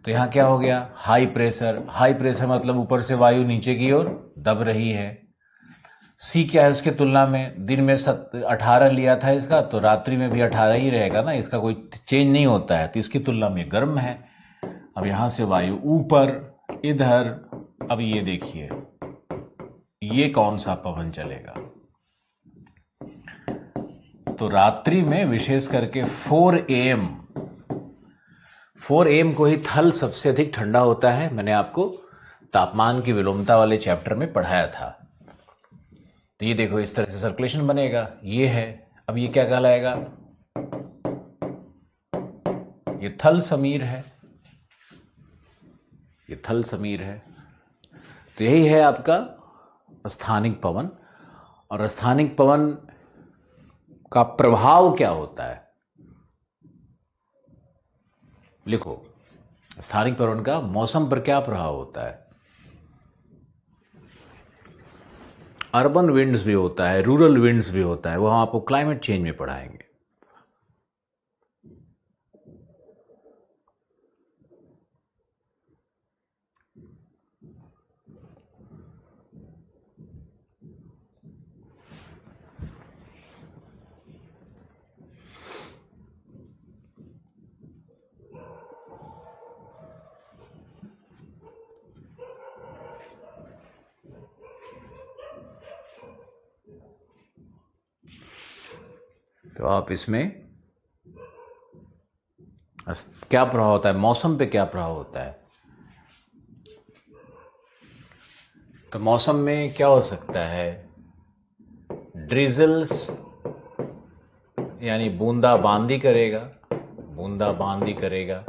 तो यहाँ क्या हो गया? High pressure. हाई प्रेशर मतलब ऊपर से वायु नीचे की ओर दब रही है। सी क्या है उसके तुलना में? दिन में 18 लिया था इसका, तो रात्रि में भी 18 ही रहेगा ना, इसका कोई चेंज नहीं होता है, तो इसकी तुलना में गर्म है। अब यहां से वायु ऊपर, इधर। अब ये देखिए, ये कौन सा पवन चलेगा? तो रात्रि में विशेष करके 4 AM, 4 AM को ही थल सबसे अधिक ठंडा होता है। मैंने आपको तापमान की विलोमता वाले चैप्टर में पढ़ाया था। तो ये देखो, इस तरह से सर्कुलेशन बनेगा। ये है। अब ये क्या कहलाएगा? ये थल समीर है। ये थल समीर है। तो यही है आपका स्थानिक पवन। और स्थानिक पवन का प्रभाव क्या होता है? लिखो, स्थानिक पवन का मौसम पर क्या प्रभाव होता है? अर्बन विंड्स भी होता है, रूरल विंड्स भी होता है, वो हम आपको क्लाइमेट चेंज में पढ़ाएंगे। तो आप इसमें क्या प्रभाव होता है, मौसम पे क्या प्रभाव होता है? तो मौसम में क्या हो सकता है? ड्रिजल्स, यानी बूंदाबांदी करेगा, बूंदाबांदी करेगा।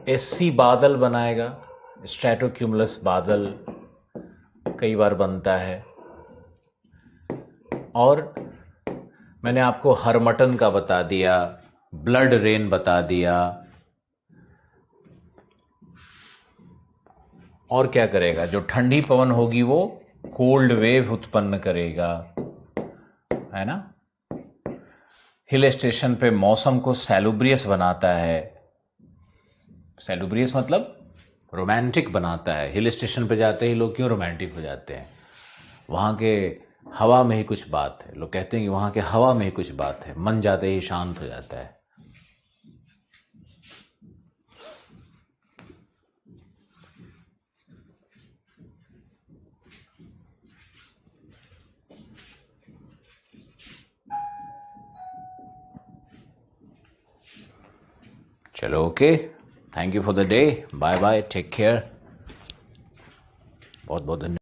एससी बादल बनाएगा, स्ट्रेटोक्यूमुलस बादल कई बार बनता है। और मैंने आपको हरमटन का बता दिया, ब्लड रेन बता दिया, और क्या करेगा? जो ठंडी पवन होगी वो कोल्ड वेव उत्पन्न करेगा, है ना। हिल स्टेशन पे मौसम को सैलुब्रियस बनाता है। सैलुब्रियस मतलब रोमांटिक बनाता है। हिल स्टेशन पे जाते ही लोग क्यों रोमांटिक हो जाते हैं? वहाँ के हवा में ही कुछ बात है। लोग कहते हैं कि वहाँ के हवा में ही कुछ बात है, मन जाते ही शांत हो जाता है। चलो okay, thank you for the day, bye bye, take care, बहुत बहुत धन्यवाद।